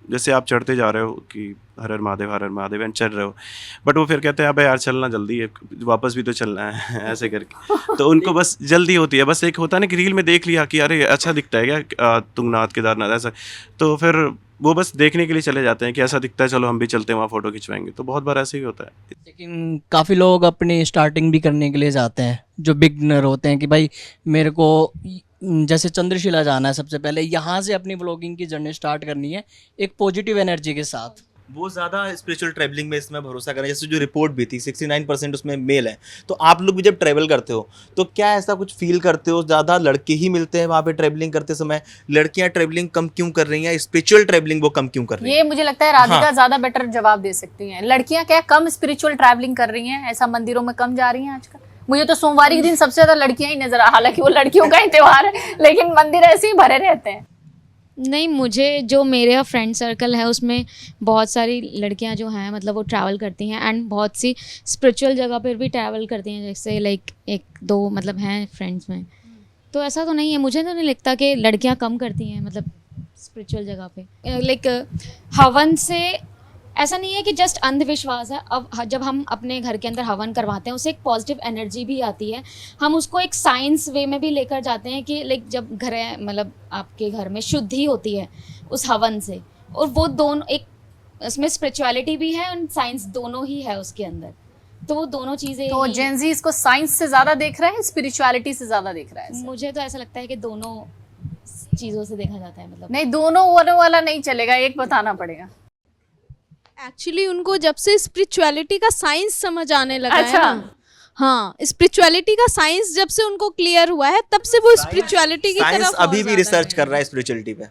जैसे आप चढ़ते जा रहे हो कि हर हर महादेव एंड चढ़ रहे हो, बट वो फिर कहते हैं अबे यार चलना जल्दी है, वापस भी तो चलना है ऐसे करके। तो उनको बस जल्दी होती है, बस एक होता है ना कि रील में देख लिया कि अरे अच्छा दिखता है क्या तुंगनाथ केदारनाथ ऐसा, तो फिर वो बस देखने के लिए चले जाते हैं कि ऐसा दिखता है चलो हम भी चलते हैं वहाँ फ़ोटो खिंचवाएंगे। तो बहुत बार ऐसे ही होता है। लेकिन काफ़ी लोग अपनी स्टार्टिंग भी करने के लिए जाते हैं, जो बिगनर होते हैं कि भाई मेरे को जैसे चंद्रशिला जाना है, सबसे पहले यहाँ से अपनी ब्लॉगिंग की जर्नी स्टार्ट करनी है एक पॉजिटिव एनर्जी के साथ। वो ज़्यादा स्पिरिचुअल ट्रैवलिंग में इसमें भरोसा करें। जैसे जो रिपोर्ट भी थी 69% उसमें मेल है। तो आप लोग भी जब ट्रैवल करते हो तो क्या ऐसा कुछ फील करते हो ज़्यादा लड़के ही मिलते हैं वहाँ पे ट्रैवलिंग करते समय, लड़कियाँ ट्रैवलिंग कम क्यों कर रही हैं, स्पिरिचुअल ट्रैवलिंग वो कम क्यों कर रही हैं? ये मुझे लगता है राधिका हाँ। ज्यादा बेटर जवाब दे सकती हैं। लड़कियां क्या कम स्पिरिचुअल ट्रैवलिंग कर रही हैं, ऐसा मंदिरों में कम जा रही हैं आजकल? मुझे तो सोमवार के दिन सबसे ज्यादा लड़कियां ही नजर, हालांकि वो लड़कियों का ही त्योहार है लेकिन मंदिर ऐसे ही भरे रहते हैं। नहीं, मुझे जो मेरा फ्रेंड सर्कल है उसमें बहुत सारी लड़कियां जो हैं मतलब वो ट्रैवल करती हैं एंड बहुत सी स्पिरिचुअल जगह पर भी ट्रैवल करती हैं, जैसे लाइक एक दो मतलब हैं फ्रेंड्स में। तो ऐसा तो नहीं है, मुझे तो नहीं लगता कि लड़कियां कम करती हैं मतलब स्पिरिचुअल जगह पे। लाइक हवन से ऐसा नहीं है कि जस्ट अंधविश्वास है। अब जब हम अपने घर के अंदर हवन करवाते हैं उससे एक पॉजिटिव एनर्जी भी आती है। हम उसको एक साइंस वे में भी लेकर जाते हैं कि लाइक जब घर मतलब आपके घर में शुद्धि होती है उस हवन से, और वो दोनों एक उसमें स्पिरिचुअलिटी भी है और साइंस दोनों ही है उसके अंदर, तो वो दोनों चीज़ें तो जेंजी इसको साइंस से ज्यादा देख रहा है, स्पिरिचुअलिटी से ज्यादा देख रहा है? मुझे तो ऐसा लगता है कि दोनों चीज़ों से देखा जाता है। मतलब नहीं, दोनों वाला नहीं चलेगा, एक बताना पड़ेगा। एक्चुअली उनको जब से स्पिरिचुअलिटी का साइंस समझ आने लगा है अच्छा। ना, हाँ, स्पिरिचुअलिटी का साइंस जब से उनको क्लियर हुआ है तब से वो स्पिरिचुअलिटी की साइंस तरफ और अभी भी ज्यादा रिसर्च है। कर रहा है स्पिरिचुअलिटी पे।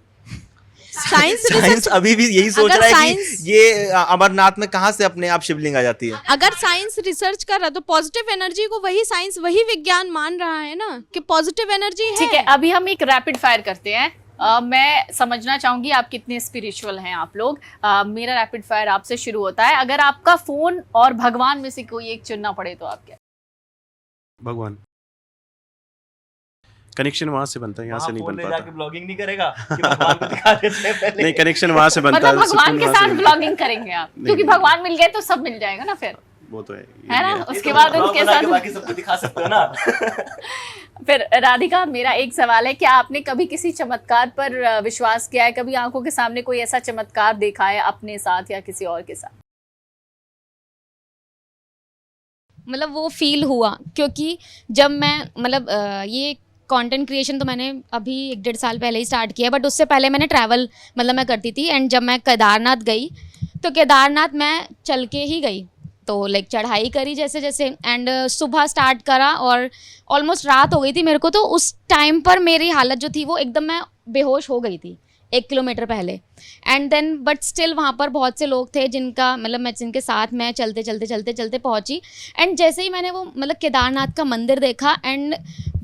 साइंस साइंस अभी भी यही सोच अगर रहा है साइंस- कि ये अमरनाथ में कहाँ से अपने आप शिवलिंग आ जाती है। अगर साइंस रिसर्च कर रहा है तो पॉजिटिव एनर्जी को वही साइंस वही विज्ञान मान रहा है ना कि पॉजिटिव एनर्जी है। ठीक है, अभी हम एक रैपिड फायर करते हैं। मैं समझना चाहूंगी आप कितने स्पिरिचुअल हैं आप लोग। मेरा रैपिड फायर आपसे शुरू होता है। अगर आपका फोन और भगवान में से कोई एक चुनना पड़े तो आप क्या? भगवान। कनेक्शन वहाँ से बनता है, यहाँ से नहीं बन पाता। ब्लॉगिंग नहीं करेगा कि भगवान को दिखा देते हैं पहले। नहीं, कनेक्शन वहाँ से बनता मतलब है। भगवान सुकून के वहाँ से साथ मिलता है। ब्लॉगिंग करेंगे आप, नहीं, क्योंकि नहीं। भगवान मिल गए तो सब मिल जाएगा ना फिर, वो तो है है ना? ये उसके बाद उनके साथ बाकी सबको दिखा सकते हो ना। फिर राधिका, मेरा एक सवाल है, क्या आपने कभी किसी चमत्कार पर विश्वास किया है? कभी आंखों के सामने कोई ऐसा चमत्कार देखा है अपने साथ या किसी और के साथ? मतलब वो फील हुआ क्योंकि जब मैं मतलब ये कंटेंट क्रिएशन तो मैंने अभी 1-1.5 साल पहले ही स्टार्ट किया, बट उससे पहले मैंने ट्रैवल मतलब मैं करती थी। एंड जब मैं केदारनाथ गई तो केदारनाथ मैं चल के ही गई, तो लाइक चढ़ाई करी जैसे जैसे, एंड सुबह स्टार्ट करा और ऑलमोस्ट रात हो गई थी मेरे को। तो उस टाइम पर मेरी हालत जो थी वो एकदम मैं बेहोश हो गई थी 1 किलोमीटर पहले। एंड देन बट स्टिल वहाँ पर बहुत से लोग थे जिनका मतलब मैं जिनके साथ मैं चलते चलते चलते चलते पहुँची। एंड जैसे ही मैंने वो मतलब केदारनाथ का मंदिर देखा एंड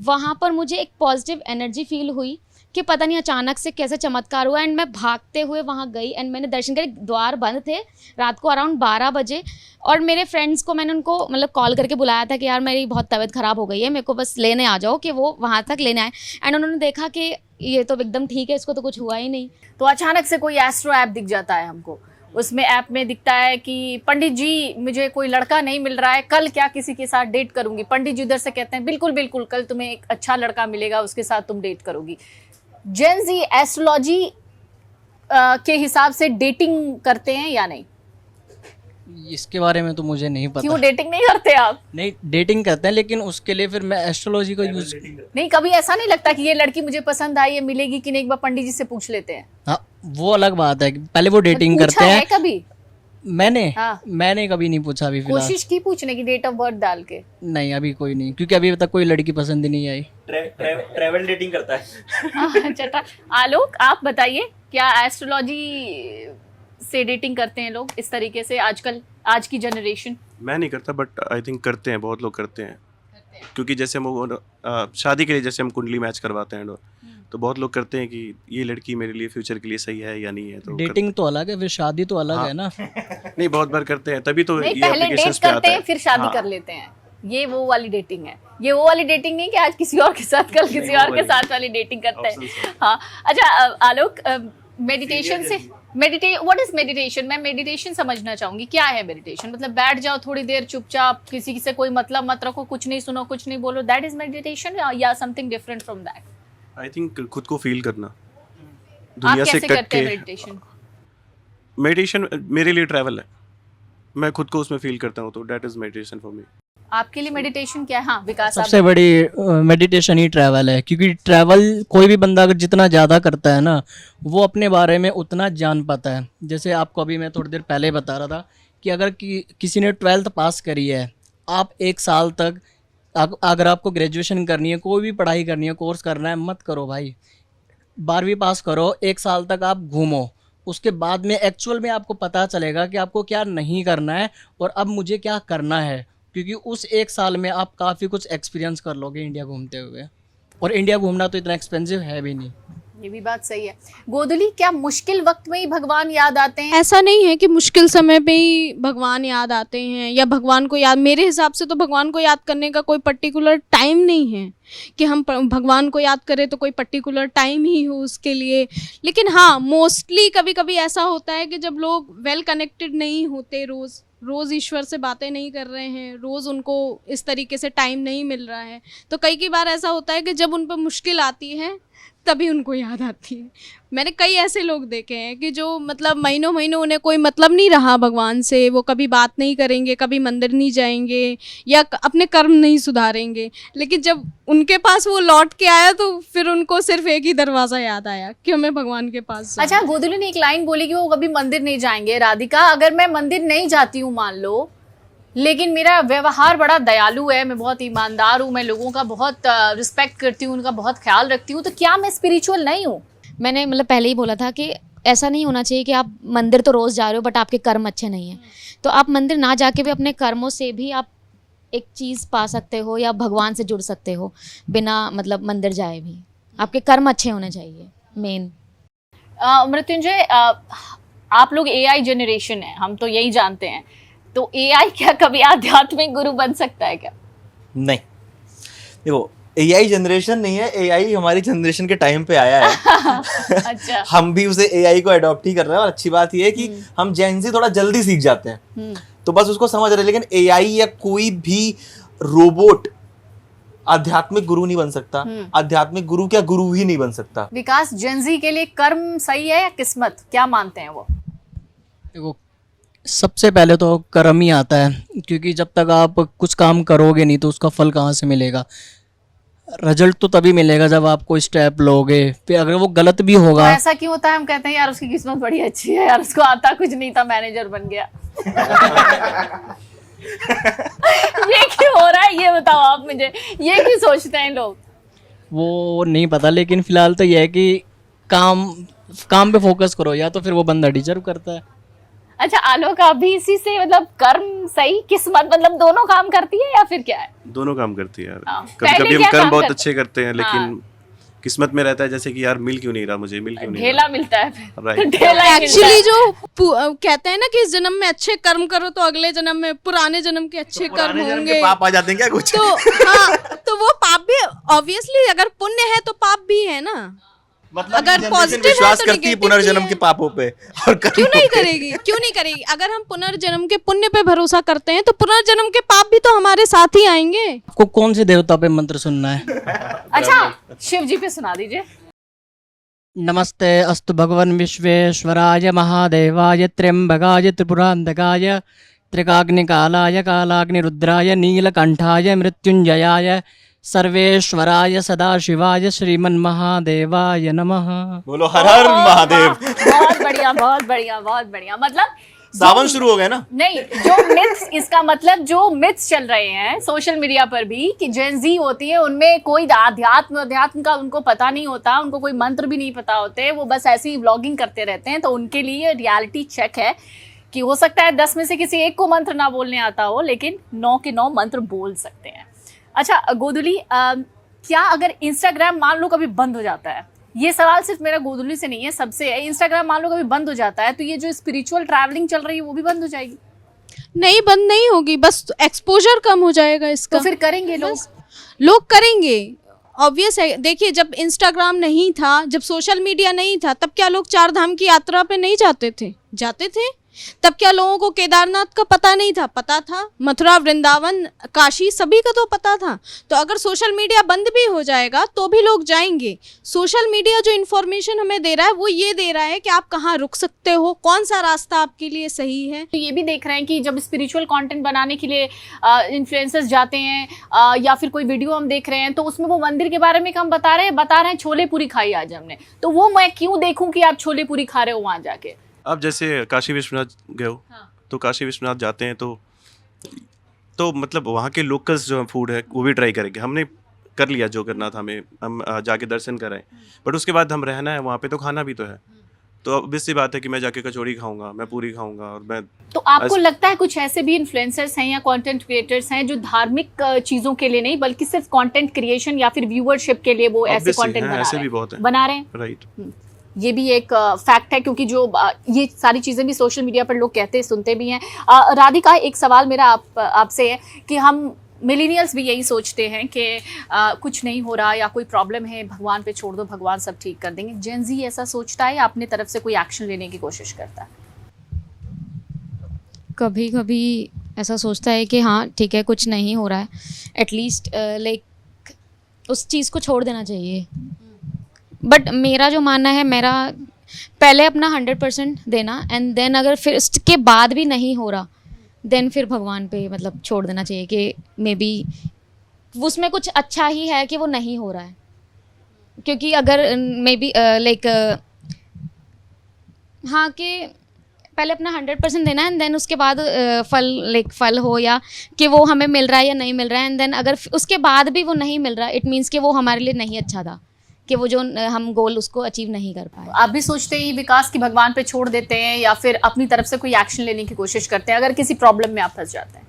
वहाँ पर मुझे एक पॉजिटिव एनर्जी फील हुई कि पता नहीं अचानक से कैसे चमत्कार हुआ। एंड मैं भागते हुए वहाँ गई एंड मैंने दर्शन करे। द्वार बंद थे रात को अराउंड 12 बजे, और मेरे फ्रेंड्स को मैंने उनको मतलब कॉल करके बुलाया था कि यार मेरी बहुत तबीयत ख़राब हो गई है, मेरे को बस लेने आ जाओ, कि वो वहाँ तक लेने आए। एंड उन्होंने देखा कि ये तो एकदम ठीक है, इसको तो कुछ हुआ ही नहीं। तो अचानक से कोई एस्ट्रो ऐप दिख जाता है हमको, उसमें ऐप में दिखता है कि पंडित जी मुझे कोई लड़का नहीं मिल रहा है, कल क्या किसी के साथ डेट करूंगी। पंडित जी उधर से कहते हैं बिल्कुल बिल्कुल कल तुम्हें एक अच्छा लड़का मिलेगा, उसके साथ तुम डेट करोगी। जेंजी एस्ट्रोलॉजी के हिसाब से डेटिंग करते हैं या नहीं? इसके बारे में तो मुझे नहीं पता। क्यों डेटिंग नहीं करते आप? नहीं, डेटिंग करते हैं लेकिन उसके लिए फिर मैं एस्ट्रोलॉजी का यूज। नहीं, कभी ऐसा नहीं लगता कि ये लड़की मुझे पसंद आई है, मिलेगी कि नहीं, एक बार पंडित जी से पूछ लेते हैं? हाँ, वो अलग बात है। पहले वो डेटिंग पूछा करते है हैं। कभी? हाँ। मैंने कभी नहीं पूछा अभी फिलहाल। कोशिश की पूछने की डेट ऑफ बर्थ डाल के? नहीं, अभी कोई नहीं, क्योंकि अभी तक कोई लड़की पसंद ही नहीं आई। ट्रैवल डेटिंग करता है। अच्छा, आलोक आप बताइए, क्या एस्ट्रोलॉजी से डेटिंग करते हैं लोग इस तरीके से आजकल, आज की जनरेशन? मैं नहीं करता बट आई थिंक करते हैं, बहुत लोग करते हैं। क्योंकि जैसे हम शादी के लिए जैसे हम कुंडली मैच करवाते हैं तो बहुत लोग करते हैं कि ये लड़की मेरे लिए फ्यूचर के लिए सही है या नहीं है। तो डेटिंग तो अलग है, फिर शादी तो अलग हाँ। है ना। नहीं, बहुत बार करते हैं, तभी तो नहीं, ये पहले एप्लीकेशंस डेट पे करते आता हैं है। फिर शादी हाँ। कर लेते हैं, ये वो वाली डेटिंग है। ये वो वाली डेटिंग नहीं कि आज किसी और के साथ कल किसी नहीं, और वो के वाली साथ वाली डेटिंग करते हैं। Options है। हाँ, अच्छा आलोक, मेडिटेशन से व्हाट इज मेडिटेशन? मैं मेडिटेशन समझना चाहूंगी, क्या है मेडिटेशन? मतलब बैठ जाओ थोड़ी देर चुपचाप, किसी से कोई मतलब मत रखो, कुछ नहीं सुनो, कुछ नहीं बोलो, दैट इज मेडिटेशन या something different from that? I think खुद को फील करना, आप दुनिया से कैसे कट करते हैं के। मेडिटेशन? मेडिटेशन मेरे लिए ट्रैवल है, मैं खुद को उसमें फील करता हूँ, तो that is meditation for me. आपके लिए मेडिटेशन क्या है? हाँ विकास, आप सबसे बड़ी मेडिटेशन ही ट्रैवल है, क्योंकि ट्रैवल कोई भी बंदा अगर जितना ज़्यादा करता है ना, वो अपने बारे में उतना जान पाता है। जैसे आपको अभी मैं थोड़ी देर पहले बता रहा था कि अगर किसी ने 12th पास करी है, आप 1 साल तक अगर आपको ग्रेजुएशन करनी है, कोई भी पढ़ाई करनी है, कोर्स करना है, मत करो भाई। 12वीं पास करो, 1 साल तक आप घूमो, उसके बाद में एक्चुअल में आपको पता चलेगा कि आपको क्या नहीं करना है और अब मुझे क्या करना है, क्योंकि उस 1 साल में आप काफ़ी कुछ एक्सपीरियंस कर लोगे इंडिया घूमते हुए। और इंडिया घूमना तो इतना एक्सपेंसिव है भी नहीं। ये भी बात सही है। गोदुली, क्या मुश्किल वक्त में ही भगवान याद आते हैं? ऐसा नहीं है कि मुश्किल समय पे ही भगवान याद आते हैं या भगवान को याद, मेरे हिसाब से तो भगवान को याद करने का कोई पर्टिकुलर टाइम नहीं है कि हम भगवान को याद करें तो कोई पर्टिकुलर टाइम ही हो उसके लिए। लेकिन हाँ, मोस्टली कभी कभी ऐसा होता है कि जब लोग वेल कनेक्टेड नहीं होते, रोज़ ईश्वर से बातें नहीं कर रहे हैं, रोज़ उनको इस तरीके से टाइम नहीं मिल रहा है, तो कई बार ऐसा होता है कि जब उन पर मुश्किल आती है तभी उनको याद आती है। मैंने कई ऐसे लोग देखे हैं कि जो मतलब महीनों उन्हें कोई मतलब नहीं रहा भगवान से, वो कभी बात नहीं करेंगे, कभी मंदिर नहीं जाएंगे या अपने कर्म नहीं सुधारेंगे, लेकिन जब उनके पास वो लौट के आया तो फिर उनको सिर्फ एक ही दरवाज़ा याद आया कि हमें भगवान के पास जाना। अच्छा, गोदुली ने एक लाइन बोली कि वो कभी मंदिर नहीं जाएंगे। राधिका, अगर मैं मंदिर नहीं जाती हूँ मान लो, लेकिन मेरा व्यवहार बड़ा दयालु है, मैं बहुत ईमानदार हूँ, मैं लोगों का बहुत रिस्पेक्ट करती हूँ, उनका बहुत ख्याल रखती हूँ, तो क्या मैं स्पिरिचुअल नहीं हूँ? मैंने मतलब पहले ही बोला था कि ऐसा नहीं होना चाहिए कि आप मंदिर तो रोज़ जा रहे हो बट आपके कर्म अच्छे नहीं हैं, तो आप मंदिर ना जाके भी अपने कर्मों से भी आप एक चीज़ पा सकते हो या भगवान से जुड़ सकते हो बिना मतलब मंदिर जाए भी। आपके कर्म अच्छे होने चाहिए मेन। मृत्युंजय, आप लोग एआई जनरेशन है, हम तो यही जानते हैं, तो एआई क्या कभी आध्यात्मिक गुरु बन सकता है क्या? नहीं, देखो एआई जनरेशन नहीं है, एआई हमारी जनरेशन के टाइम पे आया है। अच्छा। हम भी उसे एआई को अडॉप्ट ही कर रहे हैं, और अच्छी बात यह है कि हम जेन ज़ी थोड़ा जल्दी सीख जाते हैं, तो बस उसको समझ रहे हैं। लेकिन एआई या कोई भी रोबोट आध्यात्मिक गुरु नहीं बन सकता, आध्यात्मिक गुरु क्या गुरु ही नहीं बन सकता। विकास, जेनजी के लिए कर्म सही है या किस्मत, क्या मानते हैं वो? देखो, सबसे पहले तो कर्म ही आता है, क्योंकि जब तक आप कुछ काम करोगे नहीं तो उसका फल कहाँ से मिलेगा। रिजल्ट तो तभी मिलेगा जब आप कोई स्टेप लोगे, फिर अगर वो गलत भी तो होगा। ऐसा क्यों होता है, हम कहते हैं यार उसकी किस्मत बड़ी अच्छी है, यार उसको आता कुछ नहीं था, मैनेजर बन गया। ये क्यों हो रहा है, ये बताओ आप मुझे, ये क्यों सोचते हैं लोग? वो नहीं पता, लेकिन फिलहाल तो ये है कि काम पे फोकस करो, या तो फिर वो बंदा डिजर्व करता है। अच्छा आलोक, अभी इसी से मतलब कर्म सही किस्मत मतलब दोनों काम करती है या फिर क्या है? दोनों काम करती है यार। हाँ, कभी पहले कभी हम क्या कर्म काम बहुत करते? अच्छे करते हैं, लेकिन हाँ। किस्मत में रहता है जैसे कि यार मिल क्यों नहीं रहा मुझे, मिल क्यों नहीं ढेला मिलता है फिर। Right. तो ढेला ही मिलता एक्चुअली है। जो कहते हैं ना कि इस जन्म में अच्छे कर्म करो तो अगले जन्म में पुराने जन्म के अच्छे कर्म पुराने जन्म होंगे। के पाप आ जाते हैं क्या कुछ? तो हाँ, तो वो पाप भी ऑब्वियसली, अगर पुण्य है तो पाप भी है ना। मतलब अगर ये positive जनरेशन है विश्वास तो करती है negative पुनर्जन्म भी के है। पापों पे और कर्मों क्यों नहीं पे। करेगी, क्यों नहीं करेगी? अगर हम पुनर्जन्म के पुण्य पे भरोसा करते हैं तो पुनर्जन्म के पाप भी तो हमारे साथ ही आएंगे। आपको कौन से देवता पे मंत्र सुनना है? अच्छा, शिव जी पे सुना दीजिए। नमस्ते अस्तु भगवन् विश्वेश्वराय महादेवाय त्र्यंबकाय त्रिपुरांतकाय त्रिकाग्निकालाय कालाग्निरुद्राय नीलकंठाय मृत्युंजयाय सर्वेश्वराय सदाशिवाय श्रीमन्महादेवाय नमः। बोलो हर हर महादेव। बहुत बढ़िया, बहुत बढ़िया, बहुत बढ़िया। मतलब सावन शुरू हो गया ना। नहीं, जो मिथ्स, इसका मतलब जो मिथ्स चल रहे हैं सोशल मीडिया पर भी कि जेन जी होती है, उनमें कोई अध्यात्म का उनको पता नहीं होता, उनको कोई मंत्र भी नहीं पता होते, वो बस ऐसे ही व्लॉगिंग करते रहते हैं। तो उनके लिए रियलिटी चेक है कि हो सकता है 10 में से किसी एक को मंत्र ना बोलने आता हो, लेकिन 9 के 9 मंत्र बोल सकते हैं। अच्छा गोदुली, क्या अगर इंस्टाग्राम मान लो कभी बंद हो जाता है, ये सवाल सिर्फ मेरा गोदुली से नहीं है, सबसे है, इंस्टाग्राम मान लो कभी बंद हो जाता है तो ये जो स्पिरिचुअल ट्रैवलिंग चल रही है वो भी बंद हो जाएगी? नहीं, बंद नहीं होगी, बस एक्सपोजर कम हो जाएगा इसका। तो फिर करेंगे लोग करेंगे, ऑब्वियस है। देखिए, जब इंस्टाग्राम नहीं था, जब सोशल मीडिया नहीं था, तब क्या लोग 4 धाम की यात्रा पे नहीं जाते थे? जाते थे। तब क्या लोगों को केदारनाथ का पता नहीं था? पता था। मथुरा, वृंदावन, काशी, सभी का तो पता था। तो अगर सोशल मीडिया बंद भी हो जाएगा तो भी लोग जाएंगे। सोशल मीडिया जो इन्फॉर्मेशन हमें दे रहा है वो ये दे रहा है कि आप कहाँ रुक सकते हो, कौन सा रास्ता आपके लिए सही है। तो ये भी देख रहे हैं कि जब स्पिरिचुअल कंटेंट बनाने के लिए इन्फ्लुएंसर्स जाते हैं या फिर कोई वीडियो हम देख रहे हैं तो उसमें वो मंदिर के बारे में हम बता रहे हैं छोले पूरी खाई आज हमने, तो वो मैं क्यों देखूं कि आप छोले पूरी खा रहे हो वहां जाके? आप जैसे काशी विश्वनाथ गए हो, हाँ। तो काशी विश्वनाथ जाते हैं तो मतलब वहाँ के लोकल्स जो फूड है वो भी ट्राई करेंगे। हमने कर लिया जो करना था, हमें हम जाके दर्शन कराएं, बट उसके बाद हम रहना है वहाँ पे, तो खाना भी तो है। तो अब सी बात है कि मैं जाके कचौड़ी खाऊंगा, मैं पूरी खाऊंगा, और मैं तो आपको लगता है कुछ ऐसे भी इन्फ्लुएंसर्स हैं या कंटेंट क्रिएटर्स हैं जो धार्मिक चीजों के लिए नहीं बल्कि सिर्फ कंटेंट क्रिएशन या फिर व्यूअरशिप के लिए वो ऐसे कंटेंट ऐसे भी बहुत है, बना रहे हैं? राइट। ये भी एक फैक्ट है, क्योंकि जो ये सारी चीज़ें भी सोशल मीडिया पर लोग कहते सुनते भी हैं। राधिका, एक सवाल मेरा आपसे है कि हम मिलेनियल्स भी यही सोचते हैं कि कुछ नहीं हो रहा या कोई प्रॉब्लम है, भगवान पे छोड़ दो, भगवान सब ठीक कर देंगे। जेन जी ऐसा सोचता है या अपनी तरफ से कोई एक्शन लेने की कोशिश करता है? कभी कभी ऐसा सोचता है कि हाँ ठीक है, कुछ नहीं हो रहा है, एटलीस्ट लाइक उस चीज़ को छोड़ देना चाहिए। बट मेरा जो मानना है, मेरा पहले अपना 100% देना, एंड देन अगर फिर इसके बाद भी नहीं हो रहा देन फिर भगवान पे मतलब छोड़ देना चाहिए कि मे बी उसमें कुछ अच्छा ही है कि वो नहीं हो रहा है। क्योंकि अगर मे बी लाइक हाँ कि पहले अपना 100% देना है, एंड देन उसके बाद फल हो या कि वो हमें मिल रहा है या नहीं मिल रहा है, एंड देन अगर उसके बाद भी वो नहीं मिल रहा, इट मीन्स कि वो हमारे लिए नहीं अच्छा था, कि वो जो हम गोल उसको अचीव नहीं कर पाए। आप भी सोचते हैं विकास की भगवान पे छोड़ देते हैं या फिर अपनी तरफ से कोई एक्शन लेने की कोशिश करते हैं अगर किसी प्रॉब्लम में आप फंस जाते हैं?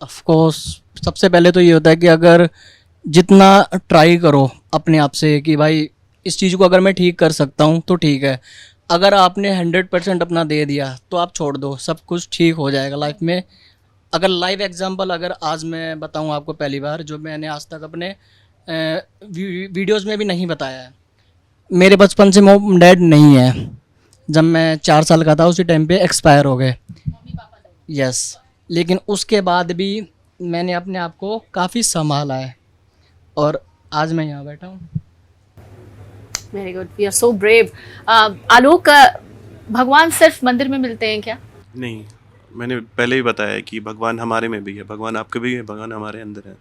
ऑफ कोर्स सबसे पहले तो ये होता है कि अगर जितना ट्राई करो अपने आप से कि भाई इस चीज़ को अगर मैं ठीक कर सकता हूँ तो ठीक है, अगर आपने 100% अपना दे दिया तो आप छोड़ दो, सब कुछ ठीक हो जाएगा लाइफ में। अगर लाइव एग्जांपल अगर आज मैं बताऊँ आपको, पहली बार जो मैंने आज तक अपने वीडियोस में भी नहीं बताया है, मेरे बचपन से मॉम डैड नहीं है। जब मैं 4 साल का था उसी टाइम पे एक्सपायर हो गए। यस, लेकिन उसके बाद भी मैंने अपने आप को काफ़ी संभाला है और आज मैं यहाँ बैठा हूँ। Very good, we are so brave. Alok, भगवान सिर्फ मंदिर में मिलते हैं क्या? नहीं, मैंने पहले ही बताया कि भगवान हमारे में भी है, भगवान आपके भी है, भगवान हमारे अंदर है।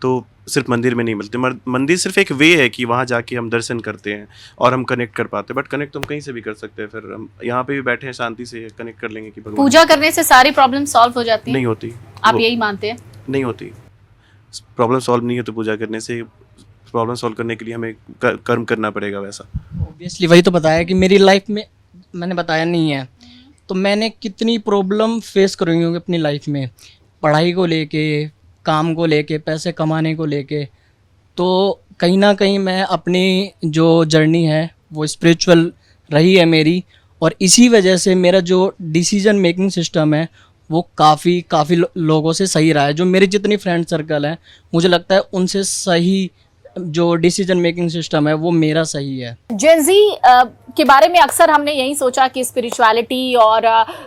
तो सिर्फ मंदिर में नहीं मिलते। मंदिर सिर्फ एक वे है कि वहाँ जाके हम दर्शन करते हैं और हम कनेक्ट कर पाते हैं, बट कनेक्ट तो हम कहीं से भी कर सकते हैं। फिर हम यहाँ पे भी बैठे हैं, शांति से कनेक्ट कर लेंगे कि भगवान। पूजा करने से सारी प्रॉब्लम सॉल्व हो जाती है? नहीं होती। आप यही मानते हैं? नहीं होती, प्रॉब्लम सॉल्व नहीं है तो पूजा करने से। प्रॉब्लम सॉल्व करने के लिए हमें कर्म करना पड़ेगा वैसा। ऑब्वियसली वही तो बताया कि मेरी लाइफ में मैंने बताया नहीं है तो मैंने कितनी प्रॉब्लम फेस करी होंगी अपनी लाइफ में, पढ़ाई को लेके, काम को लेके, पैसे कमाने को लेके। तो कहीं ना कहीं मैं अपनी जो जर्नी है वो स्पिरिचुअल रही है मेरी, और इसी वजह से मेरा जो डिसीजन मेकिंग सिस्टम है वो काफ़ी लोगों से सही रहा है। जो मेरी जितनी फ्रेंड सर्कल है मुझे लगता है उनसे सही जो डिसीजन मेकिंग सिस्टम है वो मेरा सही है। जेन जी के बारे में अक्सर हमने यही सोचा कि स्पिरिचुअलिटी और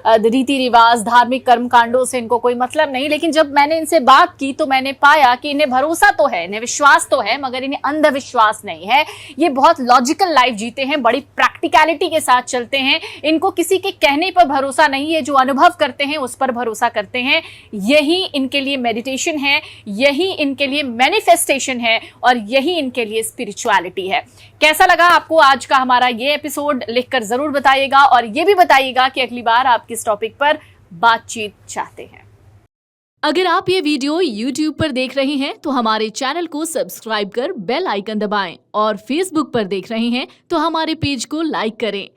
रीति रिवाज, धार्मिक कर्म कांडों से इनको कोई मतलब नहीं, लेकिन जब मैंने इनसे बात की तो मैंने पाया कि इन्हें भरोसा तो है, इन्हें विश्वास तो है, मगर इन्हें अंधविश्वास नहीं है। ये बहुत लॉजिकल लाइफ जीते हैं, बड़ी प्रैक्टिकलिटी के साथ चलते हैं। इनको किसी के कहने पर भरोसा नहीं है, जो अनुभव करते हैं उस पर भरोसा करते हैं। यही इनके लिए मेडिटेशन है, यही इनके लिए मैनिफेस्टेशन है और यही इनके लिए स्पिरिचुअलिटी है। कैसा लगा आपको आज का हमारा ये एपिसोड? लिखकर जरूर बताइएगा और ये भी बताइएगा कि अगली बार आप किस टॉपिक पर बातचीत चाहते हैं। अगर आप ये वीडियो YouTube पर देख रहे हैं तो हमारे चैनल को सब्सक्राइब कर बेल आइकन दबाएं और Facebook पर देख रहे हैं तो हमारे पेज को लाइक करें।